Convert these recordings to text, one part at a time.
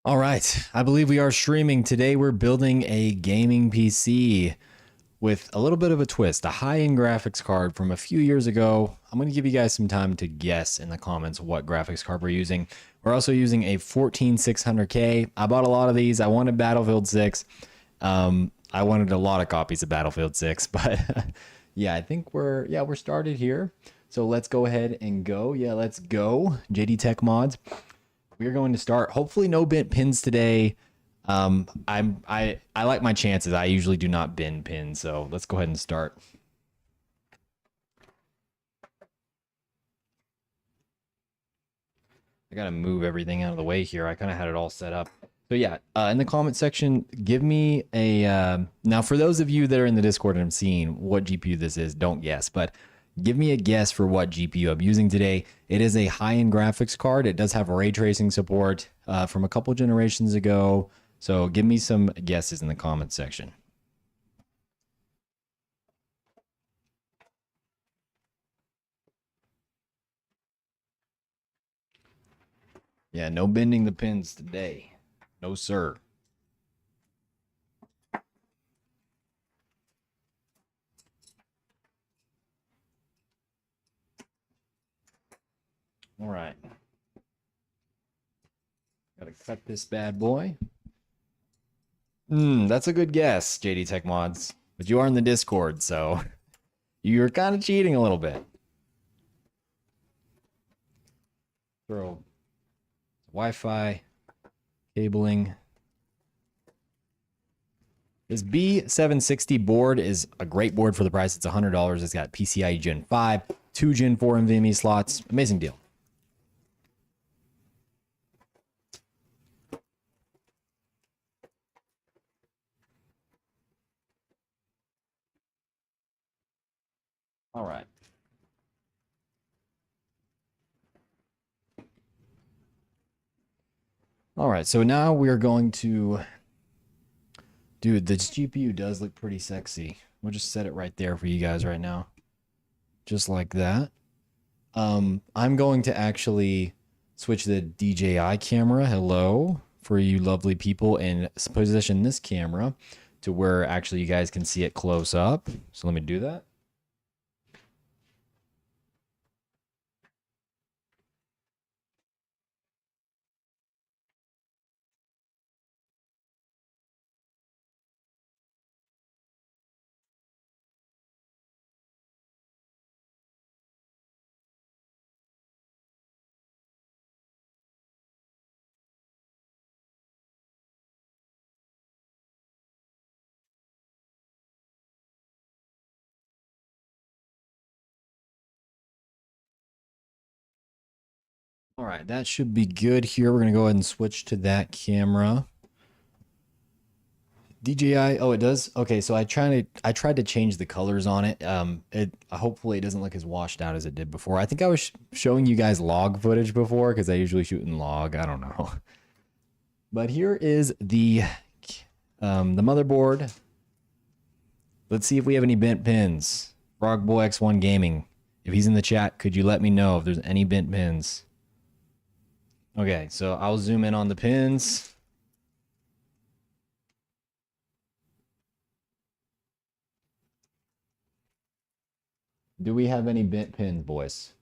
All right, I believe we are streaming. Today we're building a gaming PC with a little bit of a twist, a high-end graphics card from a few years ago. I'm going to give you guys some time to guess in the comments what graphics card we're using. We're also using a 14600K. I bought a lot of these. I wanted Battlefield 6. I wanted a lot of copies of Battlefield 6, but yeah, I think we're started here. So let's go ahead and go. Yeah, let's go. JD Tech Mods. We're going to start. Hopefully, no bent pins today. I like my chances. I usually do not bend pins, so let's go ahead and start. I gotta move everything out of the way here. I kind of had it all set up. So yeah, in the comment section, give me a now for those of you that are in the Discord and I'm seeing what GPU this is, don't guess, but give me a guess for what GPU I'm using today. It is a high-end graphics card. It does have ray tracing support from a couple generations ago. So give me some guesses in the comment section. Yeah, no bending the pins today. No, sir. All right. Gotta cut this bad boy. That's a good guess, JD Tech Mods. But you are in the Discord, so you're kind of cheating a little bit. Throw Wi-Fi cabling. This B760 board is a great board for the price. It's $100. It's got PCIe Gen 5, 2 Gen 4 NVMe slots. Amazing deal. All right. All right, so now we're going to... Dude, this GPU does look pretty sexy. We'll just set it right there for you guys right now. Just like that. I'm going to actually switch the DJI camera, hello, for you lovely people, and position this camera to where actually you guys can see it close up. So let me do that. All right, that should be good here. We're going to go ahead and switch to that camera. DJI, oh, it does. Okay, so I tried to change the colors on it. It hopefully it doesn't look as washed out as it did before. I think I was showing you guys log footage before because I usually shoot in log. I don't know. But here is the motherboard. Let's see if we have any bent pins. Frogboy X1 Gaming. If he's in the chat, could you let me know if there's any bent pins? Okay, so I'll zoom in on the pins. Do we have any bent pins, boys?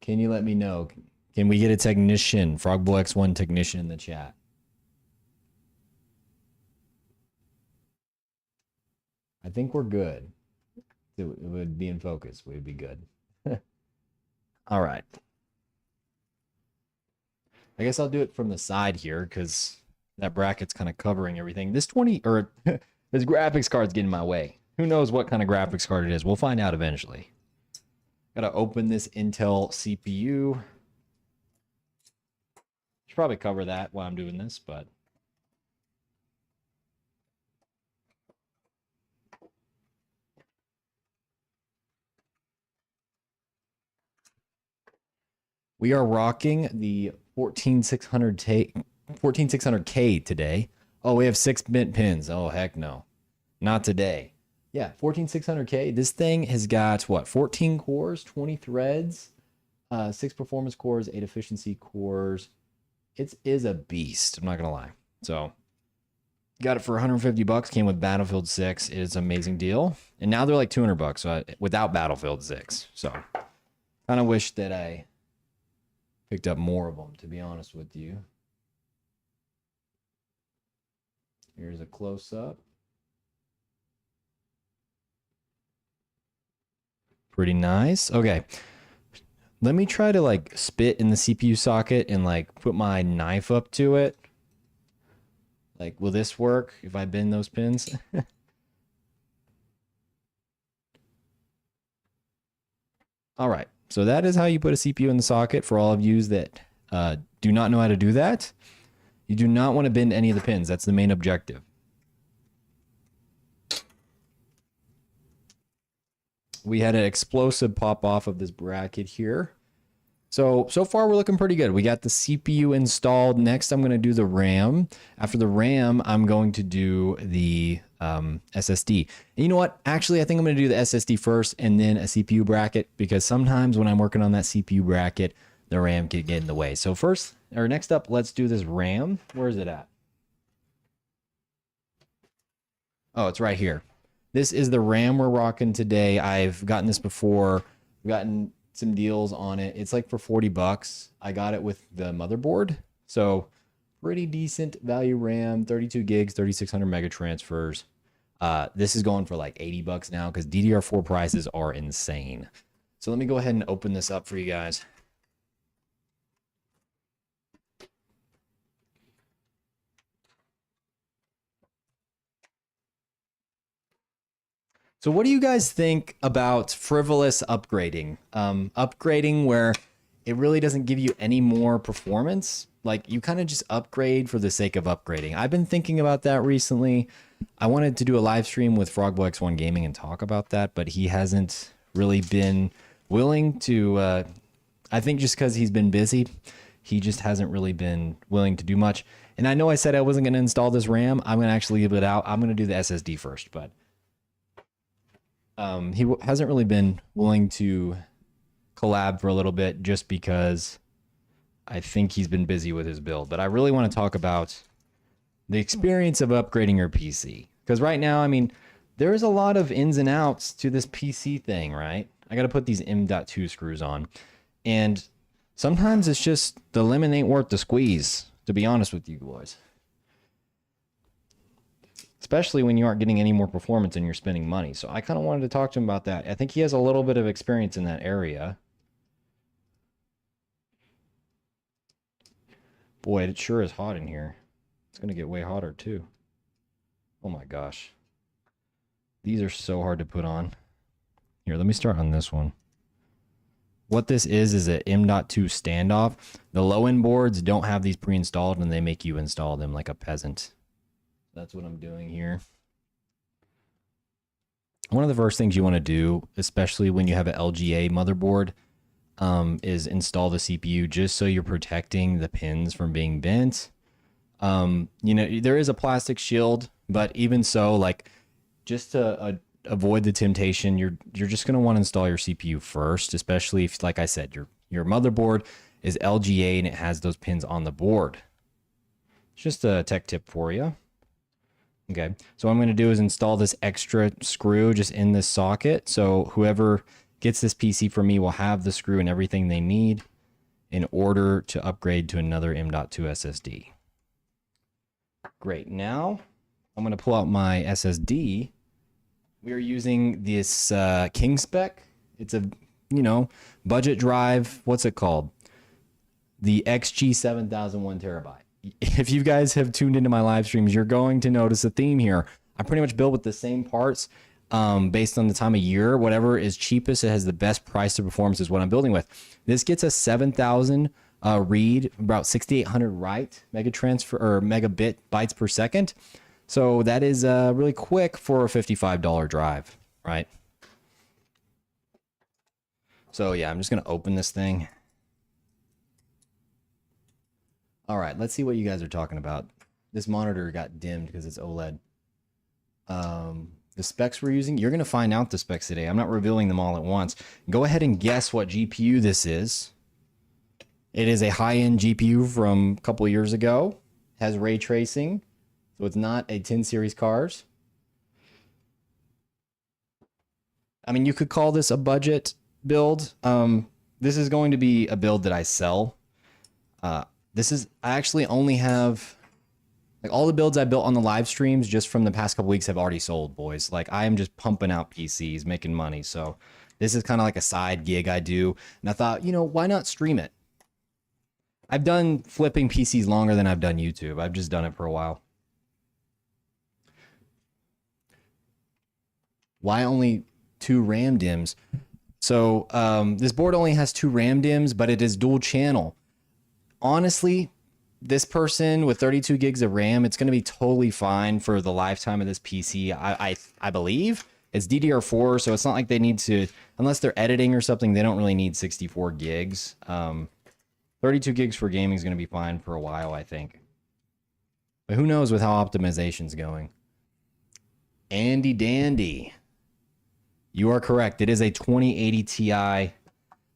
Can you let me know? Can we get a technician, Frogboy X1 technician in the chat? I think we're good. It would be in focus. We'd be good. All right. I guess I'll do it from the side here because that bracket's kind of covering everything. This 20 or this graphics card's getting in my way. Who knows what kind of graphics card it is? We'll find out eventually. Gotta open this Intel CPU. Should probably cover that while I'm doing this, but we are rocking the 14600K today. Oh, we have 6 bent pins. Oh, heck no. Not today. Yeah, 14600K. This thing has got what? 14 cores, 20 threads. 6 performance cores, 8 efficiency cores. It is a beast. I'm not gonna lie. So got it for 150 bucks. Came with Battlefield 6. It is an amazing deal. And now they're like 200 bucks without Battlefield 6. So kind of wish that I picked up more of them, to be honest with you. Here's a close up. Pretty nice. Okay. Let me try to like spit in the CPU socket and like put my knife up to it. Like, will this work if I bend those pins? All right. So that is how you put a CPU in the socket for all of you that do not know how to do that. You do not want to bend any of the pins. That's the main objective. We had an explosive pop off of this bracket here. So far we're looking pretty good. We got the CPU installed. Next, I'm going to do the RAM. After the RAM, I'm going to do the SSD. And you know what? Actually, I think I'm going to do the SSD first and then a CPU bracket, because sometimes when I'm working on that CPU bracket, the RAM can get in the way. So first, or next up, let's do this RAM. Where is it at? Oh, it's right here. This is the RAM we're rocking today. I've gotten this before. I've gotten some deals on it. It's like for 40 bucks. I got it with the motherboard. So pretty decent value RAM, 32 gigs, 3600 mega transfers. This is going for like 80 bucks now because DDR4 prices are insane. So let me go ahead and open this up for you guys. So what do you guys think about frivolous upgrading? Upgrading where it really doesn't give you any more performance. Like you kind of just upgrade for the sake of upgrading. I've been thinking about that recently. I wanted to do a live stream with Frogboy X1 Gaming and talk about that, but he hasn't really been willing to, I think just because he's been busy, he just hasn't really been willing to do much. And I know I said I wasn't going to install this RAM. I'm going to actually leave it out. I'm going to do the SSD first, but he hasn't really been willing to collab for a little bit just because I think he's been busy with his build. But I really want to talk about the experience of upgrading your PC. Because right now, I mean, there's a lot of ins and outs to this PC thing, right? I got to put these M.2 screws on. And sometimes it's just the lemon ain't worth the squeeze, to be honest with you boys. Especially when you aren't getting any more performance and you're spending money. So I kind of wanted to talk to him about that. I think he has a little bit of experience in that area. Boy, it sure is hot in here. It's going to get way hotter too. Oh my gosh. These are so hard to put on. Here, let me start on this one. What this is an M.2 standoff. The low-end boards don't have these pre-installed and they make you install them like a peasant. That's what I'm doing here. One of the first things you want to do, especially when you have an LGA motherboard, is install the CPU just so you're protecting the pins from being bent. You know, there is a plastic shield, but even so, like just to avoid the temptation, you're just going to want to install your CPU first, especially if, like I said, your motherboard is LGA and it has those pins on the board. It's just a tech tip for you. Okay, so what I'm going to do is install this extra screw just in this socket. So whoever gets this PC from me will have the screw and everything they need in order to upgrade to another M.2 SSD. Great, now I'm going to pull out my SSD. We are using this KingSpec. It's a, you know, budget drive. What's it called? The XG7000 1 terabyte. If you guys have tuned into my live streams, you're going to notice a theme here. I pretty much build with the same parts based on the time of year. Whatever is cheapest, it has the best price to performance is what I'm building with. This gets a 7,000 read, about 6,800 write mega transfer or megabit bytes per second. So that is really quick for a $55 drive, right? So yeah, I'm just gonna open this thing. All right, let's see what you guys are talking about. This monitor got dimmed because it's OLED. The specs we're using, you're going to find out the specs today. I'm not revealing them all at once. Go ahead and guess what GPU this is. It is a high-end GPU from a couple years ago. Has ray tracing, so it's not a 10 series cars. I mean, you could call this a budget build. This is going to be a build that I sell. I actually only have like all the builds I built on the live streams just from the past couple weeks have already sold, boys. Like I am just pumping out PCs, making money. So this is kind of like a side gig I do. And I thought, why not stream it? I've done flipping PCs longer than I've done YouTube. I've just done it for a while. Why only 2 RAM DIMMs? So this board only has 2 RAM DIMMs, but it is dual channel. Honestly, this person with 32 gigs of RAM, it's going to be totally fine for the lifetime of this PC. I believe it's DDR4, so it's not like they need to, unless they're editing or something, they don't really need 64 gigs. 32 gigs for gaming is going to be fine for a while, I think. But who knows with how optimization's going. Andy Dandy. You are correct. It is a 2080 Ti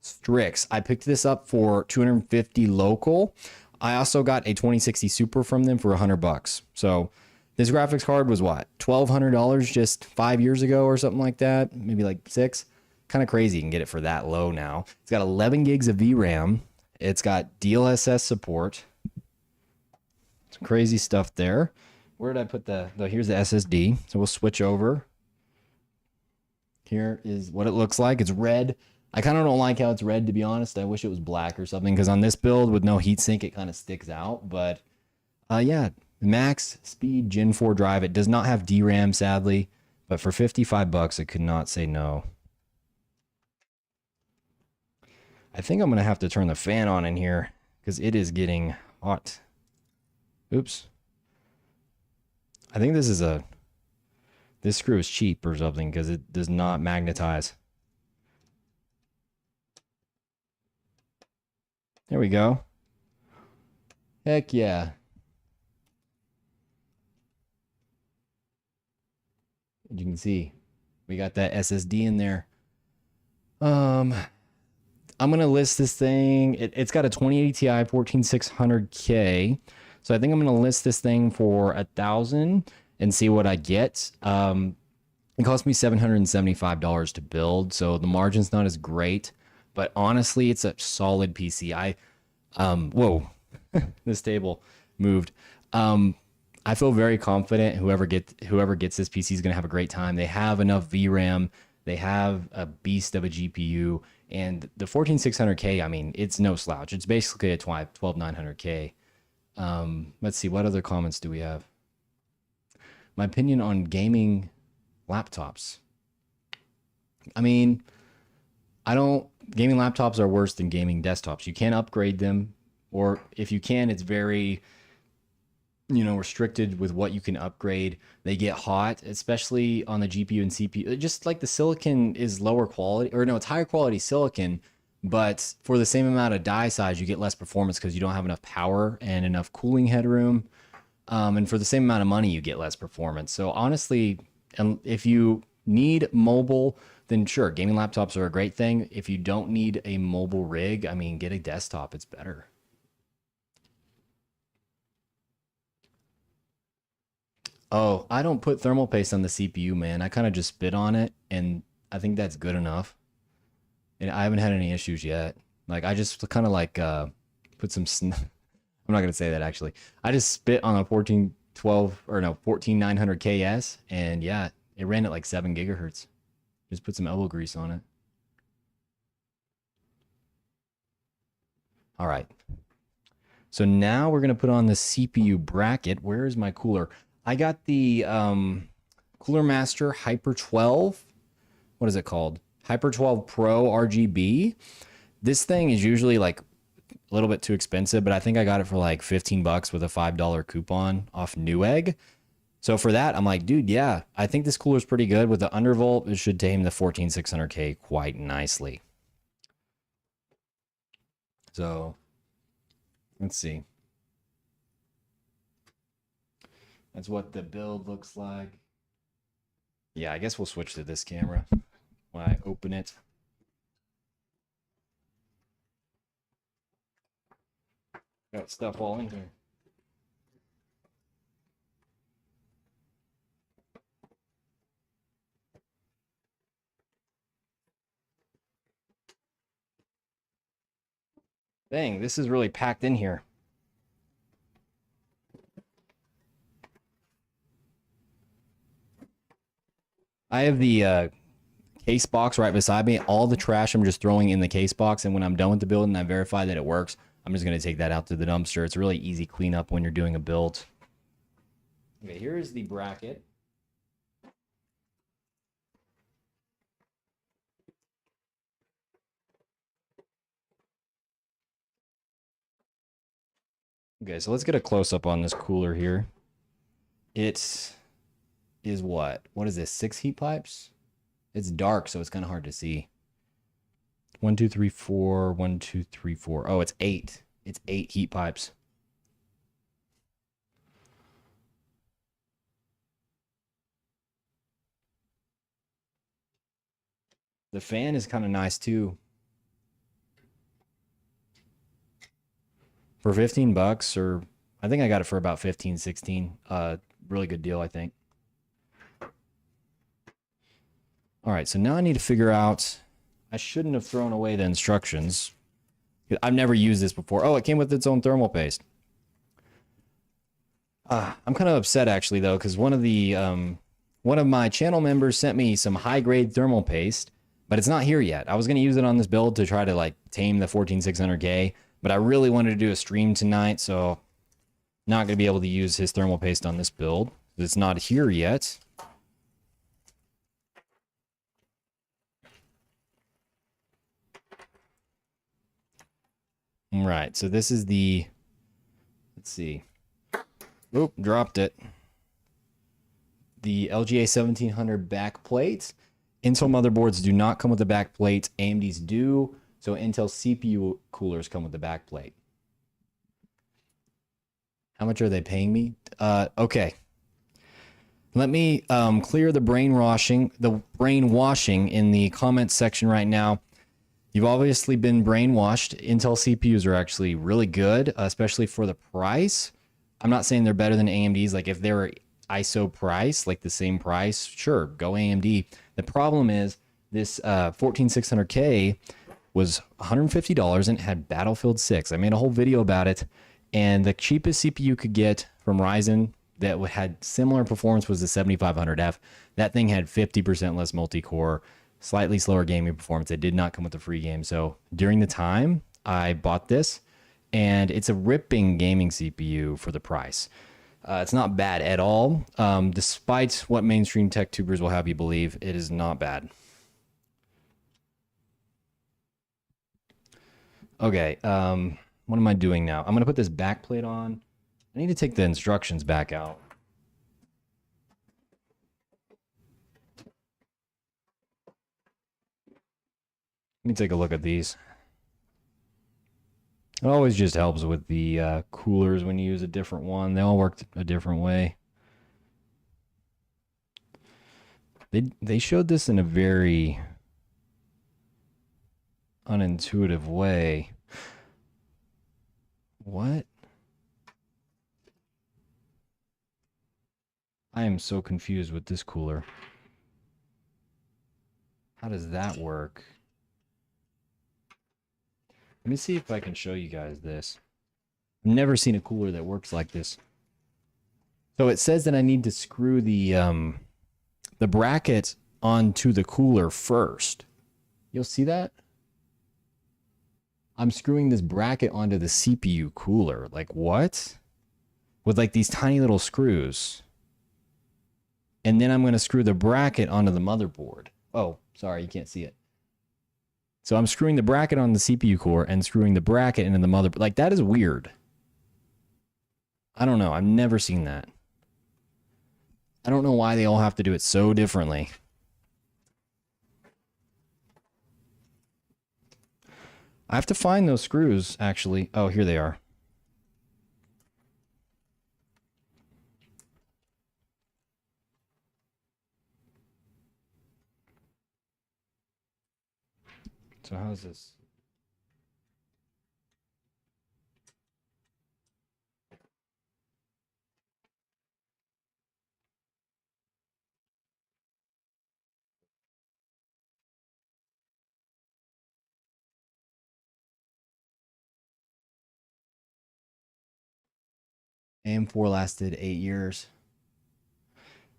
Strix. I picked this up for $250 local. I also got a 2060 Super from them for $100. So this graphics card was what? $1,200 just 5 years ago or something like that. Maybe like 6. Kind of crazy you can get it for that low now. It's got 11 gigs of VRAM. It's got DLSS support. Some crazy stuff there. Where did I put here's the SSD. So we'll switch over. Here is what it looks like. It's red. I kind of don't like how it's red, to be honest. I wish it was black or something, because on this build with no heatsink, it kind of sticks out. But yeah, max speed Gen 4 drive. It does not have DRAM, sadly, but for $55, I could not say no. I think I'm going to have to turn the fan on in here because it is getting hot. Oops. I think this screw is cheap or something because it does not magnetize. There we go. Heck yeah. As you can see, we got that SSD in there. I'm gonna list this thing. It's got a 2080 Ti 14600K. So I think I'm gonna list this thing for $1,000 and see what I get. It cost me $775 to build, so the margin's not as great, but honestly, it's a solid PC. Whoa, this table moved. I feel very confident whoever gets this PC is gonna have a great time. They have enough VRAM, they have a beast of a GPU, and the 14600K, I mean, it's no slouch. It's basically a 12900K. Let's see, what other comments do we have? My opinion on gaming laptops. I mean, gaming laptops are worse than gaming desktops. You can't upgrade them, or if you can, it's very, restricted with what you can upgrade. They get hot, especially on the GPU and CPU. Just like the silicon is lower quality, or no, it's higher quality silicon, but for the same amount of die size, you get less performance because you don't have enough power and enough cooling headroom. And for the same amount of money, you get less performance. So honestly, if you need mobile, then sure, gaming laptops are a great thing. If you don't need a mobile rig, I mean, get a desktop. It's better. Oh, I don't put thermal paste on the CPU, man. I kind of just spit on it, and I think that's good enough. And I haven't had any issues yet. Like, I just kind of like put some... I'm not going to say that, actually. I just spit on a 14900KS, and yeah, it ran at like 7 gigahertz. Just put some elbow grease on it. All right. So now we're going to put on the CPU bracket. Where is my cooler? I got the Cooler Master Hyper 12. What is it called? Hyper 12 Pro RGB. This thing is usually like a little bit too expensive, but I think I got it for like $15 with a $5 coupon off Newegg. So for that, I'm like, dude, yeah, I think this cooler is pretty good. With the undervolt, it should tame the 14600K quite nicely. So let's see. That's what the build looks like. Yeah, I guess we'll switch to this camera when I open it. Got stuff all in here. Dang, this is really packed in here. I have the case box right beside me. All the trash I'm just throwing in the case box, and when I'm done with the build and I verify that it works, I'm just going to take that out to the dumpster. It's a really easy cleanup when you're doing a build. Okay, here's the bracket. Okay, so let's get a close-up on this cooler here. It is what? What is this, 6 heat pipes? It's dark, so it's kind of hard to see. 1, 2, 3, 4, 1, 2, 3, 4. Oh, it's 8. It's 8 heat pipes. The fan is kind of nice too. For 15 bucks, or I think I got it for about 15, 16. Really good deal, I think. All right, so now I need to figure out, I shouldn't have thrown away the instructions. I've never used this before. Oh, it came with its own thermal paste. I'm kind of upset actually though, because one of my channel members sent me some high grade thermal paste, but it's not here yet. I was going to use it on this build to try to like tame the 14600K, but I really wanted to do a stream tonight, so not going to be able to use his thermal paste on this build. It's not here yet. All right, so this is the, let's see. Oop, dropped it. The LGA 1700 back plate. Intel motherboards do not come with a back plate. AMD's do. So Intel CPU coolers come with the back plate. How much are they paying me? Okay. Let me clear the brainwashing in the comments section right now. You've obviously been brainwashed. Intel CPUs are actually really good, especially for the price. I'm not saying they're better than AMD's. Like if they were ISO price, like the same price, sure, go AMD. The problem is this 14600K was $150 and it had Battlefield 6. I made a whole video about it, and the cheapest CPU you could get from Ryzen that had similar performance was the 7500F. That thing had 50% less multi-core, slightly slower gaming performance. It did not come with the free game. So during the time I bought this, and it's a ripping gaming CPU for the price. It's not bad at all. Despite what mainstream tech tubers will have you believe, it is not bad. Okay, what am I doing now? I'm going to put this back plate on. I need to take the instructions back out. Let me take a look at these. It always just helps with the coolers when you use a different one. They all work a different way. They showed this in a very unintuitive way. What? I am so confused with this cooler. How does that work? Let me see if I can show you guys this. I've never seen a cooler that works like this. So it says that I need to screw the bracket onto the cooler first. You'll see that? I'm screwing this bracket onto the CPU cooler. Like what? With like these tiny little screws. And then I'm going to screw the bracket onto the motherboard. Oh, sorry, you can't see it. So I'm screwing the bracket on the CPU core and screwing the bracket into the motherboard. Like that is weird. I don't know. I've never seen that. I don't know why they all have to do it so differently. I have to find those screws, actually. Oh, here they are. So how's this? AM4 lasted 8 years.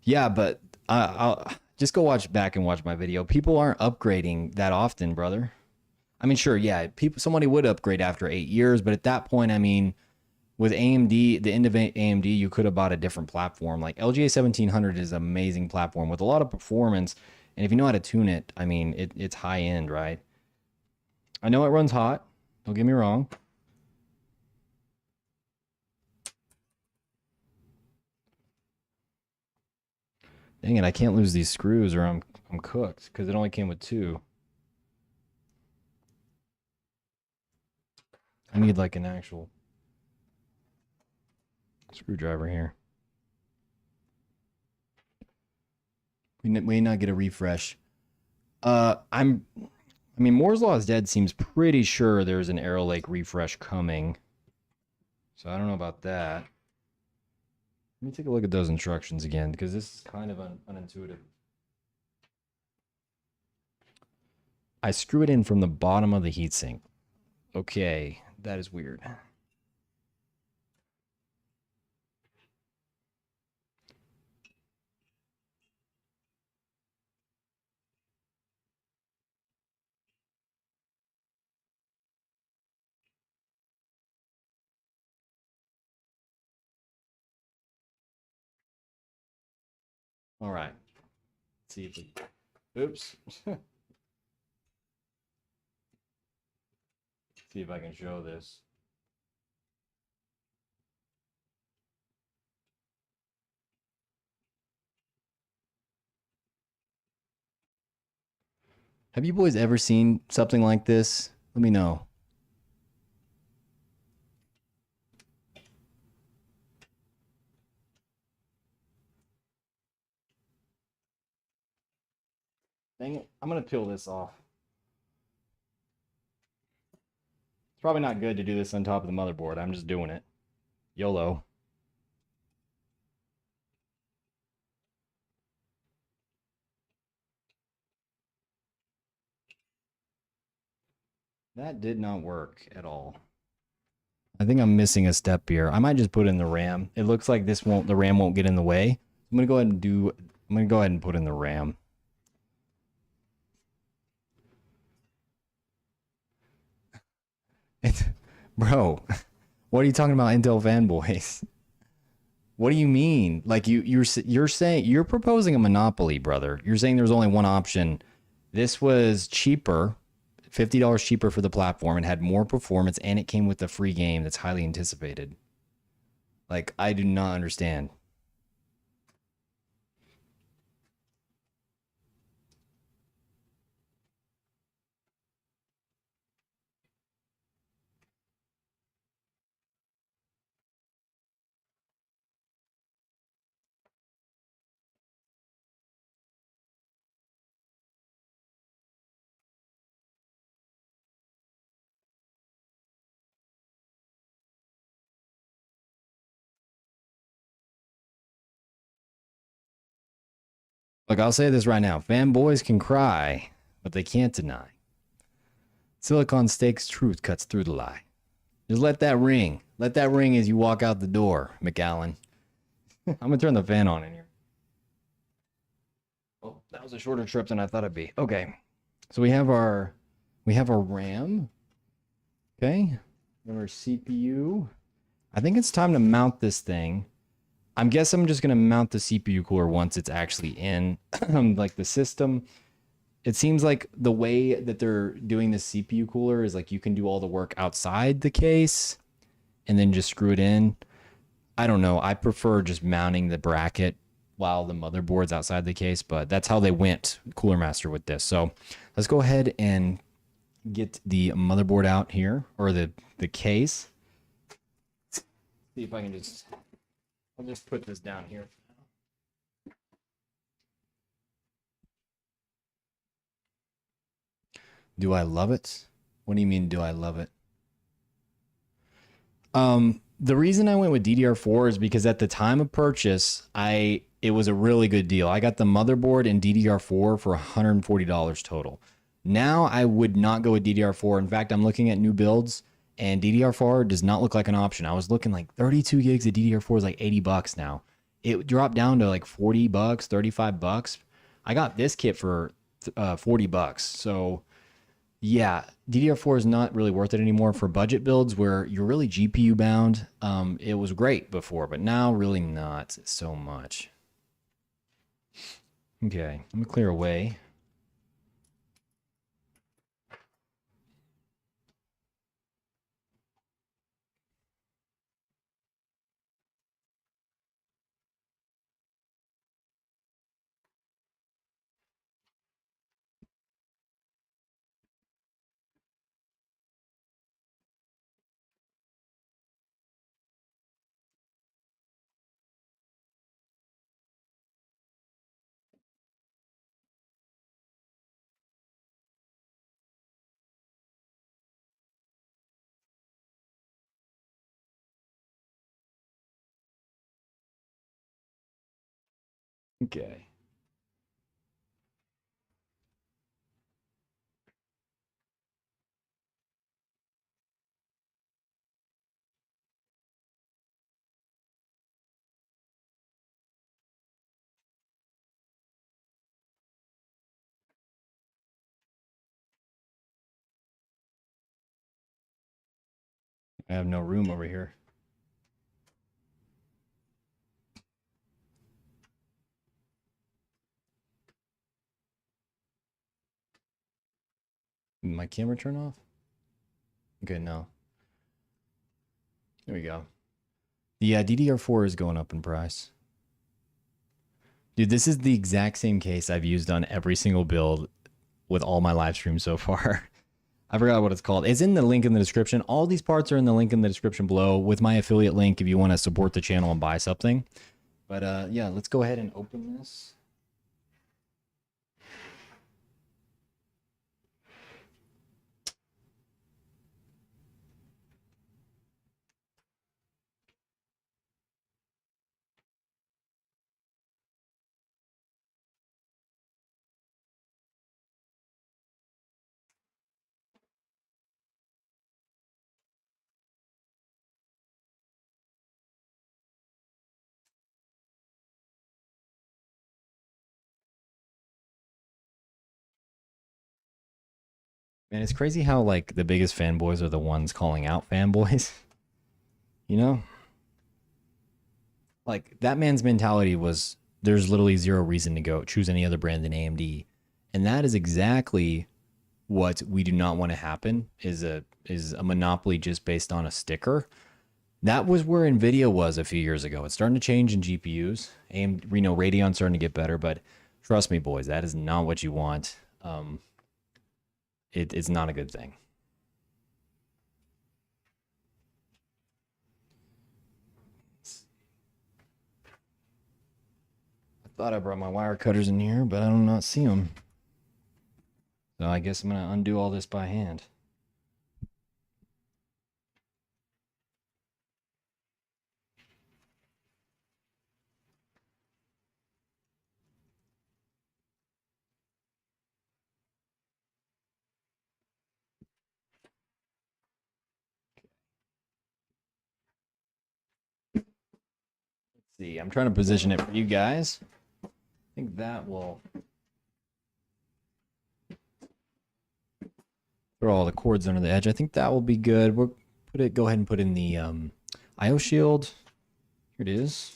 Yeah, but I'll just go watch back and watch my video. People aren't upgrading that often, brother. I mean, sure, yeah, somebody would upgrade after 8 years, but at that point, I mean, with AMD, the end of AMD, you could have bought a different platform. Like LGA 1700 is an amazing platform with a lot of performance, and if you know how to tune it, I mean, it's high end, right? I know it runs hot. Don't get me wrong. Dang it, I can't lose these screws or I'm cooked because it only came with two. I need like an actual screwdriver here. We may not get a refresh. I mean, Moore's Law is Dead seems pretty sure there's an Arrow Lake refresh coming. So I don't know about that. Let me take a look at those instructions again because this is kind of unintuitive. I screw it in from the bottom of the heatsink. Okay, that is weird. All right. Let's see if we... Oops. See if I can show this. Have you boys ever seen something like this? Let me know. Dang it. I'm going to peel this off. It's probably not good to do this on top of the motherboard. I'm just doing it. YOLO. That did not work at all. I think I'm missing a step here. I might just put in the RAM. It looks like the RAM won't get in the way. I'm going to go ahead and put in the RAM. Bro, what are you talking about, Intel fanboys? What do you mean? Like you're saying you're proposing a monopoly, brother. You're saying there's only one option. This was cheaper, $50 cheaper for the platform and had more performance, and it came with a free game that's highly anticipated. Like, I do not understand. Look, I'll say this right now. Fanboys can cry, but they can't deny. Silicon Steak's truth cuts through the lie. Just let that ring. Let that ring as you walk out the door, McAllen. I'm going to turn the fan on in here. Oh, that was a shorter trip than I thought it'd be. Okay. So we have our RAM. Okay. We have our CPU. I think it's time to mount this thing. I guess I'm just going to mount the CPU cooler once it's actually in like the system. It seems like the way that they're doing the CPU cooler is like you can do all the work outside the case and then just screw it in. I don't know. I prefer just mounting the bracket while the motherboard's outside the case, but that's how they went Cooler Master with this. So let's go ahead and get the motherboard out here, or the case. See if I can I'll just put this down here. Do I love it? What do you mean, do I love it? The reason I went with DDR4 is because at the time of purchase, it was a really good deal. I got the motherboard and DDR4 for $140 total. Now I would not go with DDR4. In fact, I'm looking at new builds and DDR4 does not look like an option. I was looking like 32 gigs of DDR4 is like $80 now. It dropped down to like $40, $35. I got this kit for $40. So yeah, DDR4 is not really worth it anymore for budget builds where you're really GPU bound. It was great before, but now really not so much. Okay, let me clear away. Okay. I have no room over here. Did my camera turn off? Okay, no. There we go. Yeah, DDR4 is going up in price. Dude, this is the exact same case I've used on every single build with all my live streams so far. I forgot what it's called. It's in the link in the description. All these parts are in the link in the description below with my affiliate link if you want to support the channel and buy something. But yeah, let's go ahead and open this. Man, it's crazy how like the biggest fanboys are the ones calling out fanboys. You know? Like that man's mentality was there's literally zero reason to go choose any other brand than AMD. And that is exactly what we do not want to happen is a monopoly just based on a sticker. That was where Nvidia was a few years ago. It's starting to change in GPUs. AMD, Radeon's starting to get better, but trust me, boys, that is not what you want. It's not a good thing. I thought I brought my wire cutters in here, but I do not see them. So I guess I'm gonna undo all this by hand. Let's see. I'm trying to position it for you guys. I think that will throw all the cords under the edge. I think that will be good. We'll go ahead and put in the IO shield. Here it is.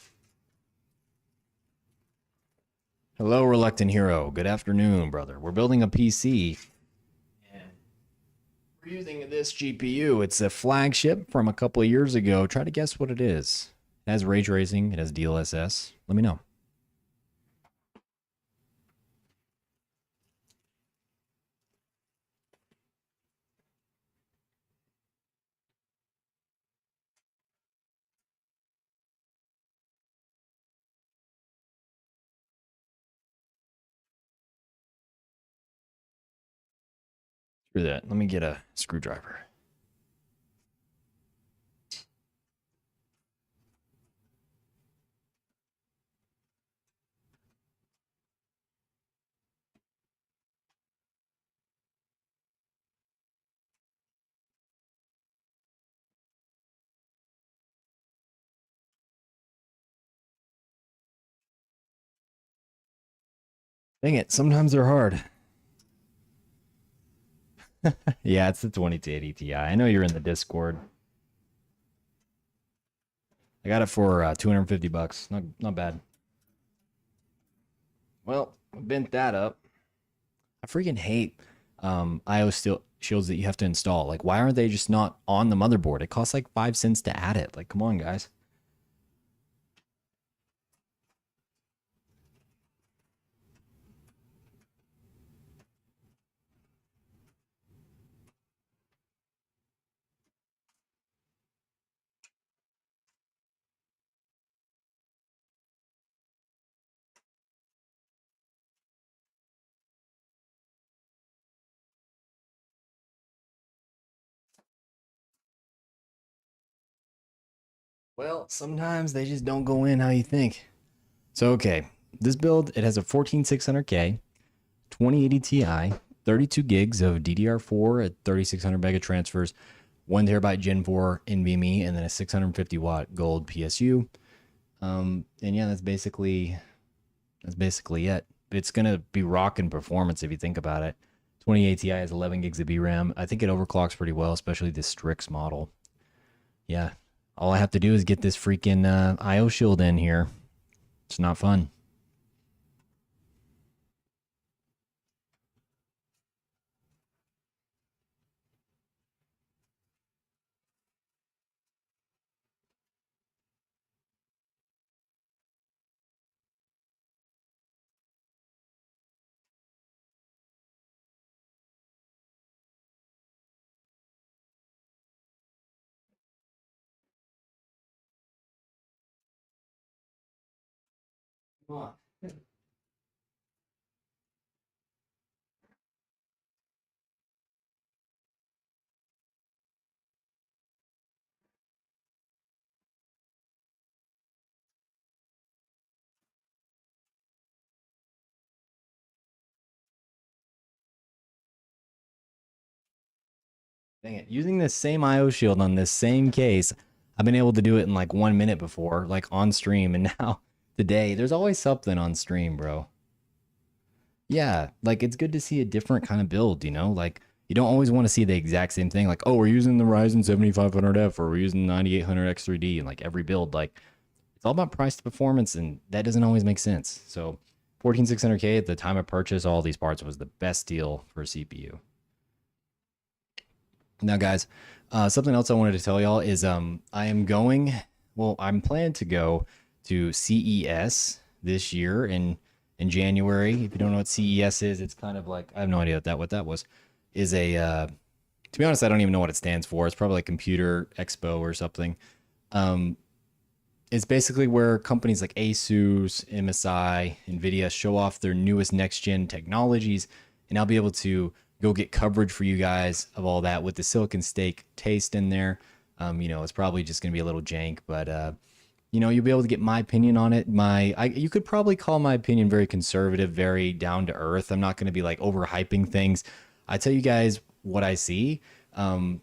Hello, Reluctant Hero. Good afternoon, brother. We're building a PC. And we're using this GPU. It's a flagship from a couple of years ago. Try to guess what it is. It has ray tracing. It has DLSS. Let me know. Screw that. Let me get a screwdriver. Dang it, sometimes they're hard. Yeah, it's the 2280 Ti. I know you're in the Discord. I got it for 250 bucks. Not bad. Well, I bent that up. I freaking hate IO still shields that you have to install. Like, why aren't they just not on the motherboard? It costs like 5 cents to add it. Like, come on, guys. Well, sometimes they just don't go in how you think. So, okay, this build, it has a 14600K, 2080 Ti, 32 gigs of DDR4 at 3600 mega transfers, 1 terabyte Gen 4 NVMe, and then a 650 watt gold PSU. And yeah, that's basically it. It's gonna be rocking performance if you think about it. 2080 Ti has 11 gigs of VRAM. I think it overclocks pretty well, especially the Strix model. Yeah, all I have to do is get this freaking IO shield in here. It's not fun. Come on. Dang it. Using this same IO shield on this same case, I've been able to do it in like 1 minute before, like on stream. And now today, there's always something on stream, bro. Yeah, like it's good to see a different kind of build, you know? Like you don't always want to see the exact same thing. Like, oh, we're using the Ryzen 7500F or we're using 9800 X3D and like every build. Like it's all about price to performance, and that doesn't always make sense. So 14600K at the time of purchase, all these parts was the best deal for a CPU. Now, guys, something else I wanted to tell y'all is I am going. Well, I'm planning to go to CES this year in January. If you don't know what CES is, it's kind of like I have no idea what that was. Is a to be honest, I don't even know what it stands for. It's probably like Computer Expo or something. Um, it's basically where companies like Asus, MSI, Nvidia show off their newest next gen technologies, and I'll be able to go get coverage for you guys of all that with the Silicon Steak taste in there. It's probably just gonna be a little jank, but you'll be able to get my opinion on it. You could probably call my opinion very conservative, very down to earth. I'm not gonna be like overhyping things. I tell you guys what I see. Um,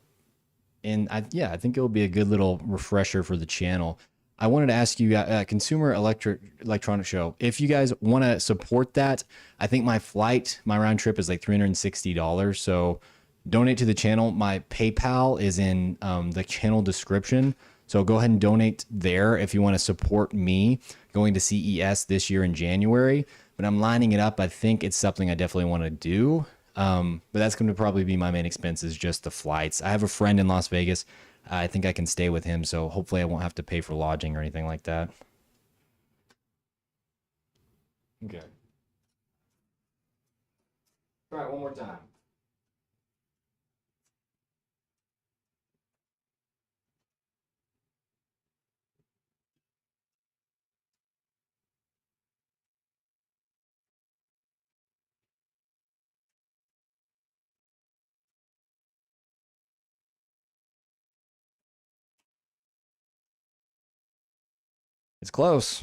and I think it will be a good little refresher for the channel. I wanted to ask you, Consumer Electronic Show, if you guys want to support that. I think my round trip is like $360. So donate to the channel. My PayPal is in the channel description. So go ahead and donate there if you want to support me going to CES this year in January. But I'm lining it up. I think it's something I definitely want to do. But that's going to probably be my main expenses, just the flights. I have a friend in Las Vegas. I think I can stay with him, so hopefully I won't have to pay for lodging or anything like that. Okay. Try it one more time. It's close.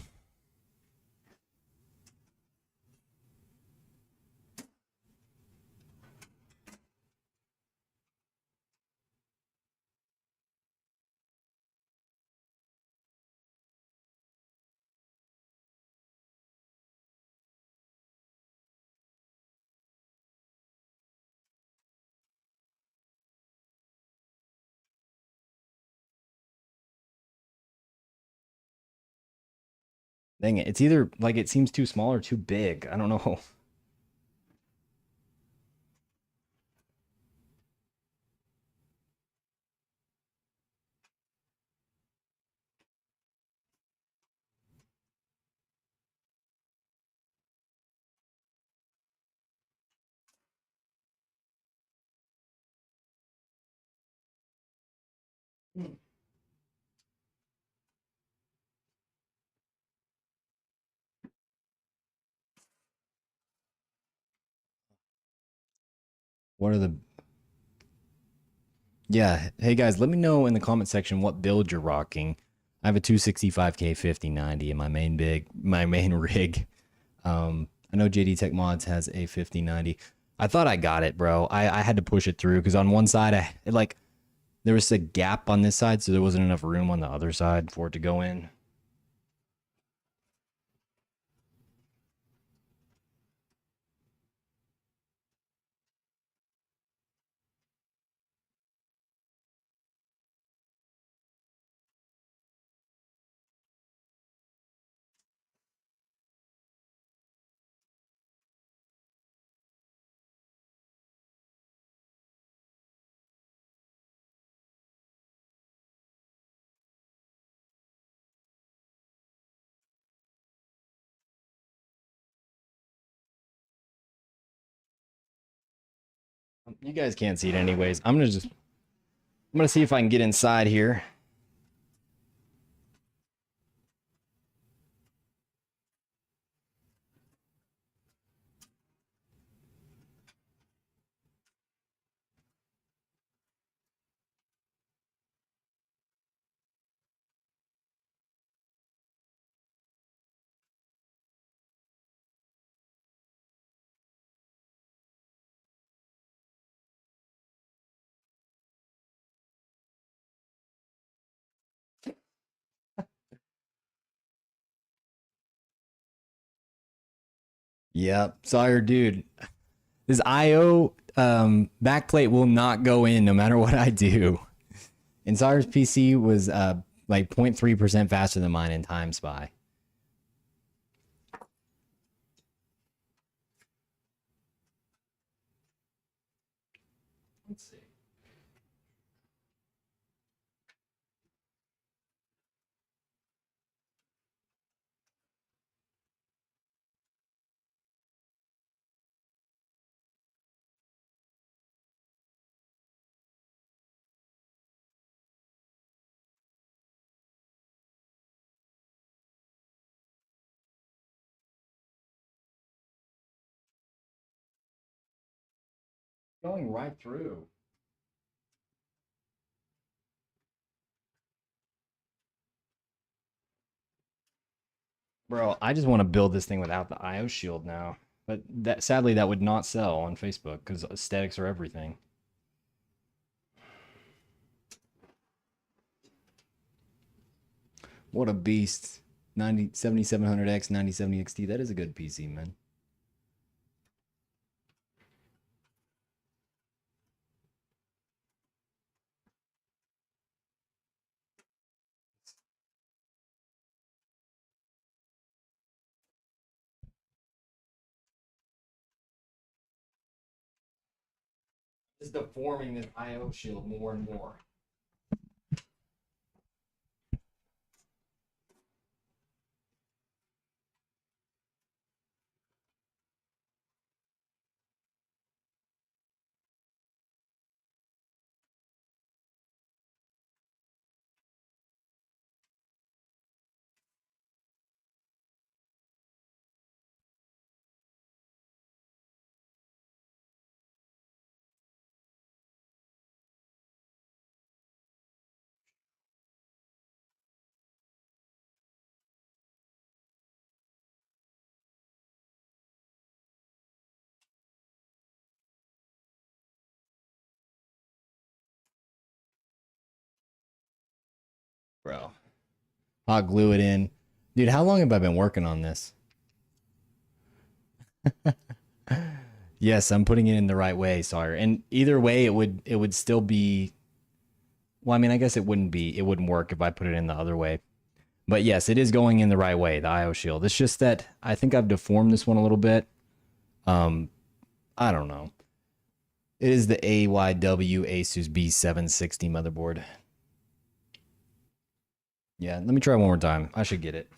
Dang it. It's either like it seems too small or too big. I don't know. What are the Yeah, hey guys, let me know in the comment section what build you're rocking. I have a 265K 5090 in my main rig. I know JD Tech Mods has a 5090. I thought I got it, bro. I had to push it through because on one side there was a gap on this side, so there wasn't enough room on the other side for it to go in. You guys can't see it anyways. I'm gonna see if I can get inside here. Yep, Sawyer, dude. This IO backplate will not go in no matter what I do. And Sawyer's PC was like 0.3% faster than mine in Time Spy. Let's see. Going right through. Bro, I just want to build this thing without the IO shield now. But that sadly that would not sell on Facebook because aesthetics are everything. What a beast. 7700X, 9070 XT. That is a good PC, man. Just deforming this IO shield more and more. Bro. Hot glue it in. Dude, how long have I been working on this? Yes, I'm putting it in the right way, Sawyer. And either way, it would still be. Well, I mean, I guess it wouldn't work if I put it in the other way. But yes, it is going in the right way, the IO Shield. It's just that I think I've deformed this one a little bit. Um, I don't know. It is the AYW Asus B760 motherboard. Yeah, let me try one more time. I should get it.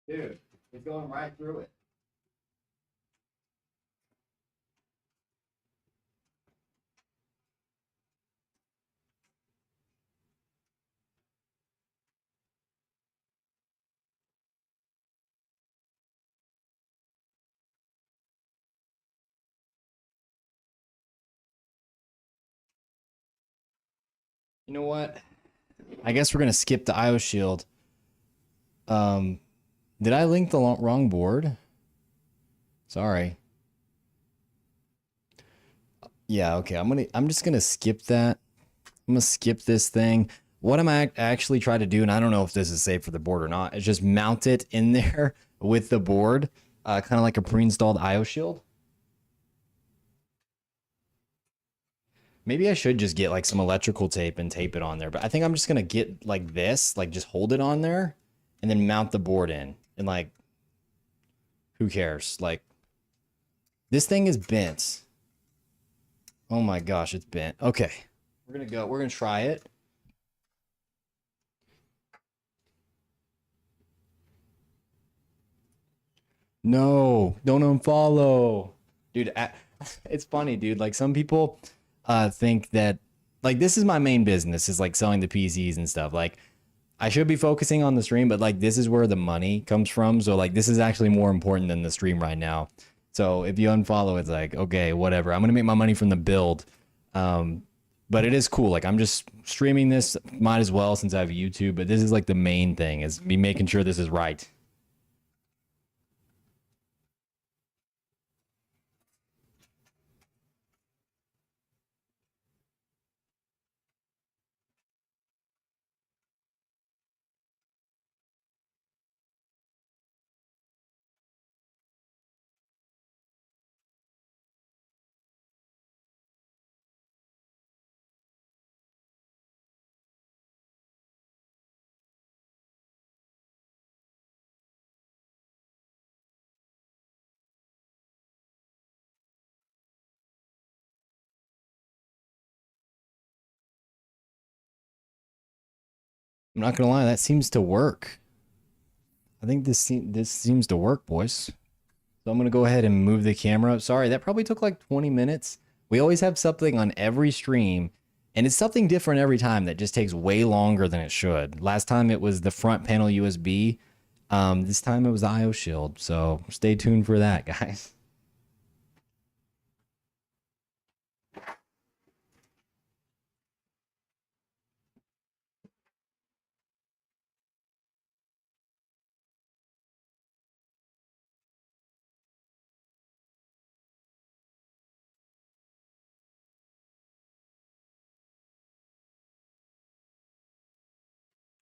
Dude, it's going right through it. You know what? I guess we're gonna skip the IO Shield. Um, did I link the wrong board? Sorry. Yeah, okay. I'm just gonna skip that. I'm gonna skip this thing. What I'm actually trying to do, and I don't know if this is safe for the board or not, is just mount it in there with the board, kind of like a pre-installed IO Shield. Maybe I should just get like some electrical tape and tape it on there, but I think I'm just gonna get like this, like just hold it on there, and then mount the board in, and like, who cares? Like, this thing is bent. Oh my gosh, it's bent. Okay, we're gonna go. We're gonna try it. No, don't unfollow. Dude, it's funny, dude. Like some people think that like this is my main business is like selling the PCs and stuff. Like I should be focusing on the stream, but like this is where the money comes from. So like this is actually more important than the stream right now. So if you unfollow, it's like, okay, whatever. I'm gonna make my money from the build. Um, but it is cool. Like I'm just streaming this, might as well since I have YouTube. But this is like the main thing is me making sure this is right. I'm not gonna lie, that seems to work. I think this seems to work, boys. So I'm gonna go ahead and move the camera. Sorry, that probably took like 20 minutes. We always have something on every stream, and it's something different every time that just takes way longer than it should. Last time it was the front panel USB. This time it was the IO Shield. So stay tuned for that, guys.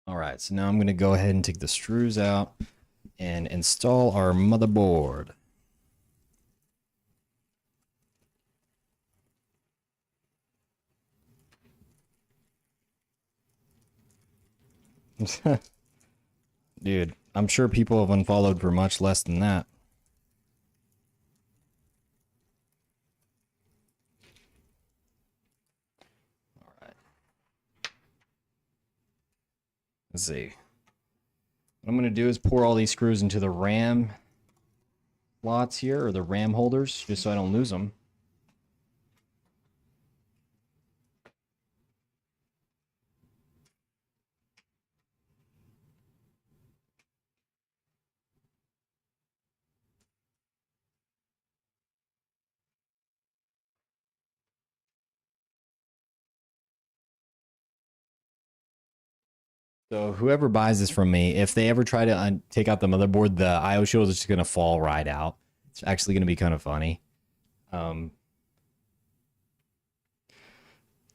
All right, so now I'm gonna go ahead and take the screws out and install our motherboard. Dude, I'm sure people have unfollowed for much less than that. All right. Let's see. What I'm going to do is pour all these screws into the RAM slots here, or the RAM holders, just so I don't lose them. So whoever buys this from me, if they ever try to take out the motherboard, the IO shield is just going to fall right out. It's actually going to be kind of funny.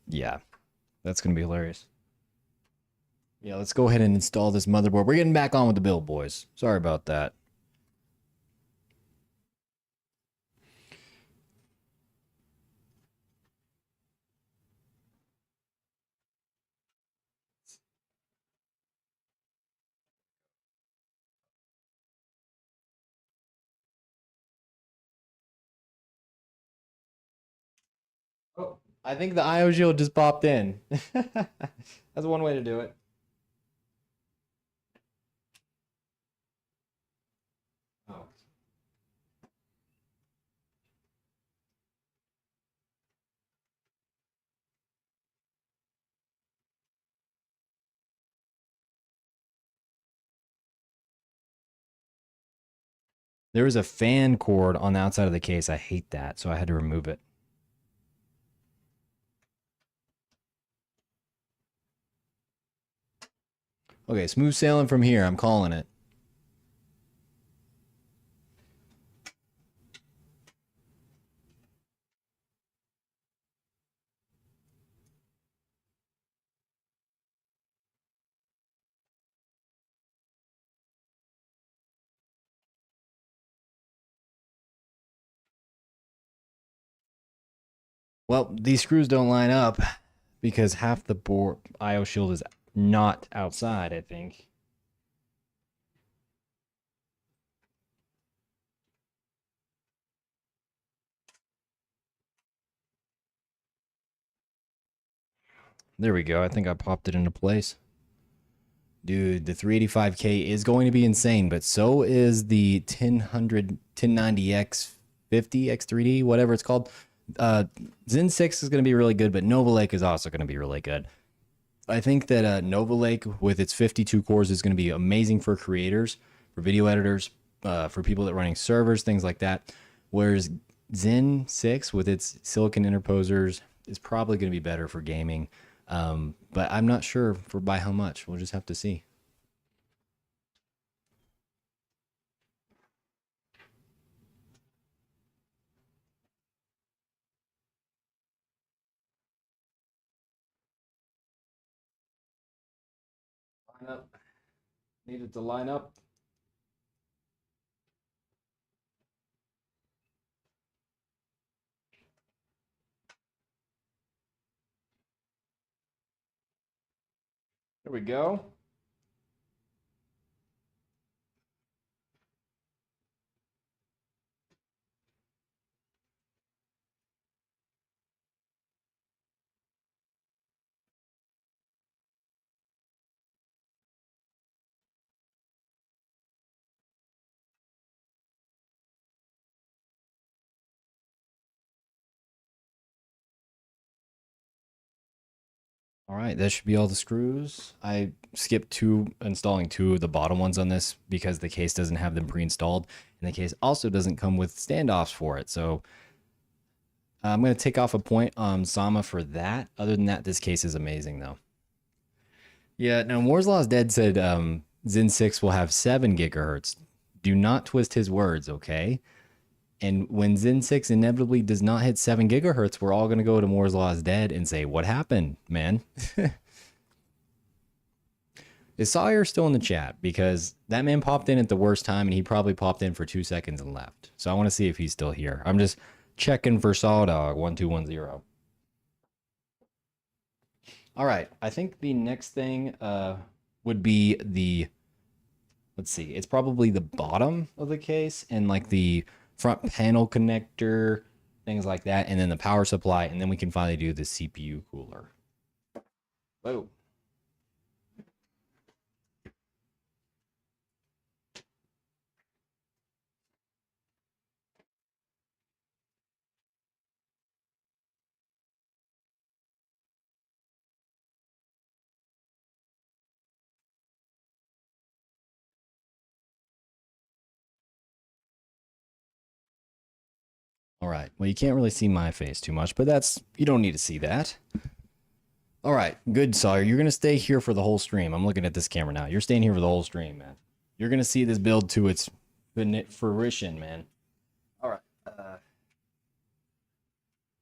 Yeah, that's going to be hilarious. Yeah, let's go ahead and install this motherboard. We're getting back on with the build, boys. Sorry about that. Oh, I think the IO shield just popped in. That's one way to do it. Oh. There was a fan cord on the outside of the case. I hate that, so I had to remove it. Okay, smooth sailing from here. I'm calling it. Well, these screws don't line up because half the board IO shield is not outside, I think. There we go. I think I popped it into place. Dude, the 385K is going to be insane, but so is the 1090X 50 X3D, whatever it's called. Zen 6 is going to be really good, but Nova Lake is also going to be really good. I think that Nova Lake with its 52 cores is going to be amazing for creators, for video editors, for people that are running servers, things like that. Whereas Zen 6 with its silicon interposers is probably going to be better for gaming. But I'm not sure for by how much. We'll just have to see. Line up. Needed to line up. There we go. All right, that should be all the screws. I skipped installing two of the bottom ones on this because the case doesn't have them pre-installed, and the case also doesn't come with standoffs for it. So I'm going to take off a point on Sama for that. Other than that, this case is amazing, though. Yeah, now Moore's Law is Dead said Zen 6 will have 7 gigahertz. Do not twist his words, okay? And when Zen 6 inevitably does not hit 7 gigahertz, we're all going to go to Moore's Law is Dead and say, what happened, man? Is Sawyer still in the chat? Because that man popped in at the worst time and he probably popped in for 2 seconds and left. So I want to see if he's still here. I'm just checking for Sawdog1210. All right. I think the next thing would be the, let's see, it's probably the bottom of the case and like the front panel connector, things like that, and then the power supply, and then we can finally do the CPU cooler. Whoa. All right. Well, you can't really see my face too much, but you don't need to see that. All right. Good, Sawyer. You're going to stay here for the whole stream. I'm looking at this camera now. You're staying here for the whole stream, man. You're going to see this build to its fruition, man. All right.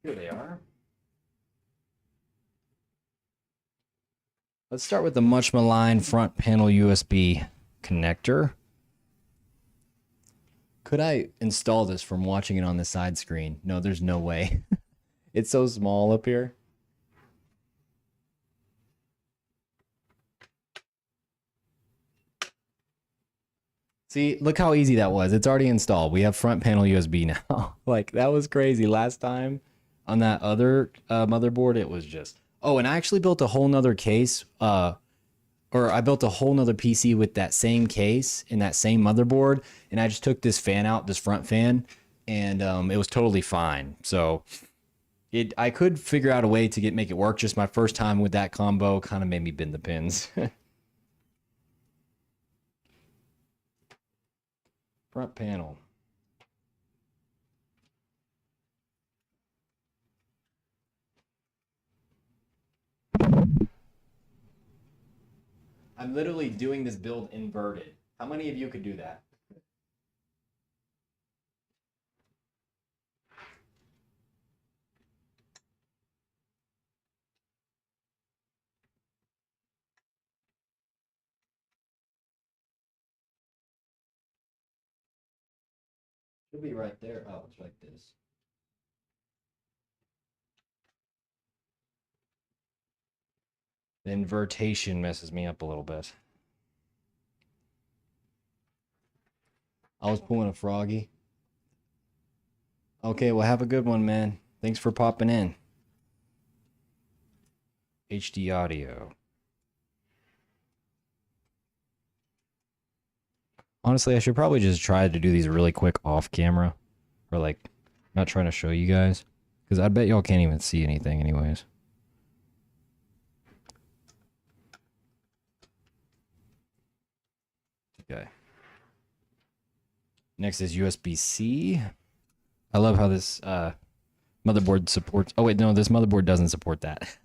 Here they are. Let's start with the much maligned front panel USB connector. Could I install this from watching it on the side screen? No, there's no way. It's so small up here. See, look how easy that was. It's already installed. We have front panel USB now. Like, that was crazy. Last time on that other motherboard, it was just... Oh, and I actually built a whole nother case, or I built a whole nother PC with that same case and that same motherboard, and I just took this fan out, this front fan, and it was totally fine. So I could figure out a way to make it work. Just my first time with that combo kind of made me bend the pins. Front panel. I'm literally doing this build inverted. How many of you could do that? Should be right there. Oh, it's like this. The invertation messes me up a little bit. I was pulling a froggy. Okay, well, have a good one, man. Thanks for popping in. HD audio. Honestly, I should probably just try to do these really quick off camera. Or like, not trying to show you guys. Because I bet y'all can't even see anything anyways. Okay. Next is USB-C. I love how this motherboard supports... Oh, wait, no, this motherboard doesn't support that.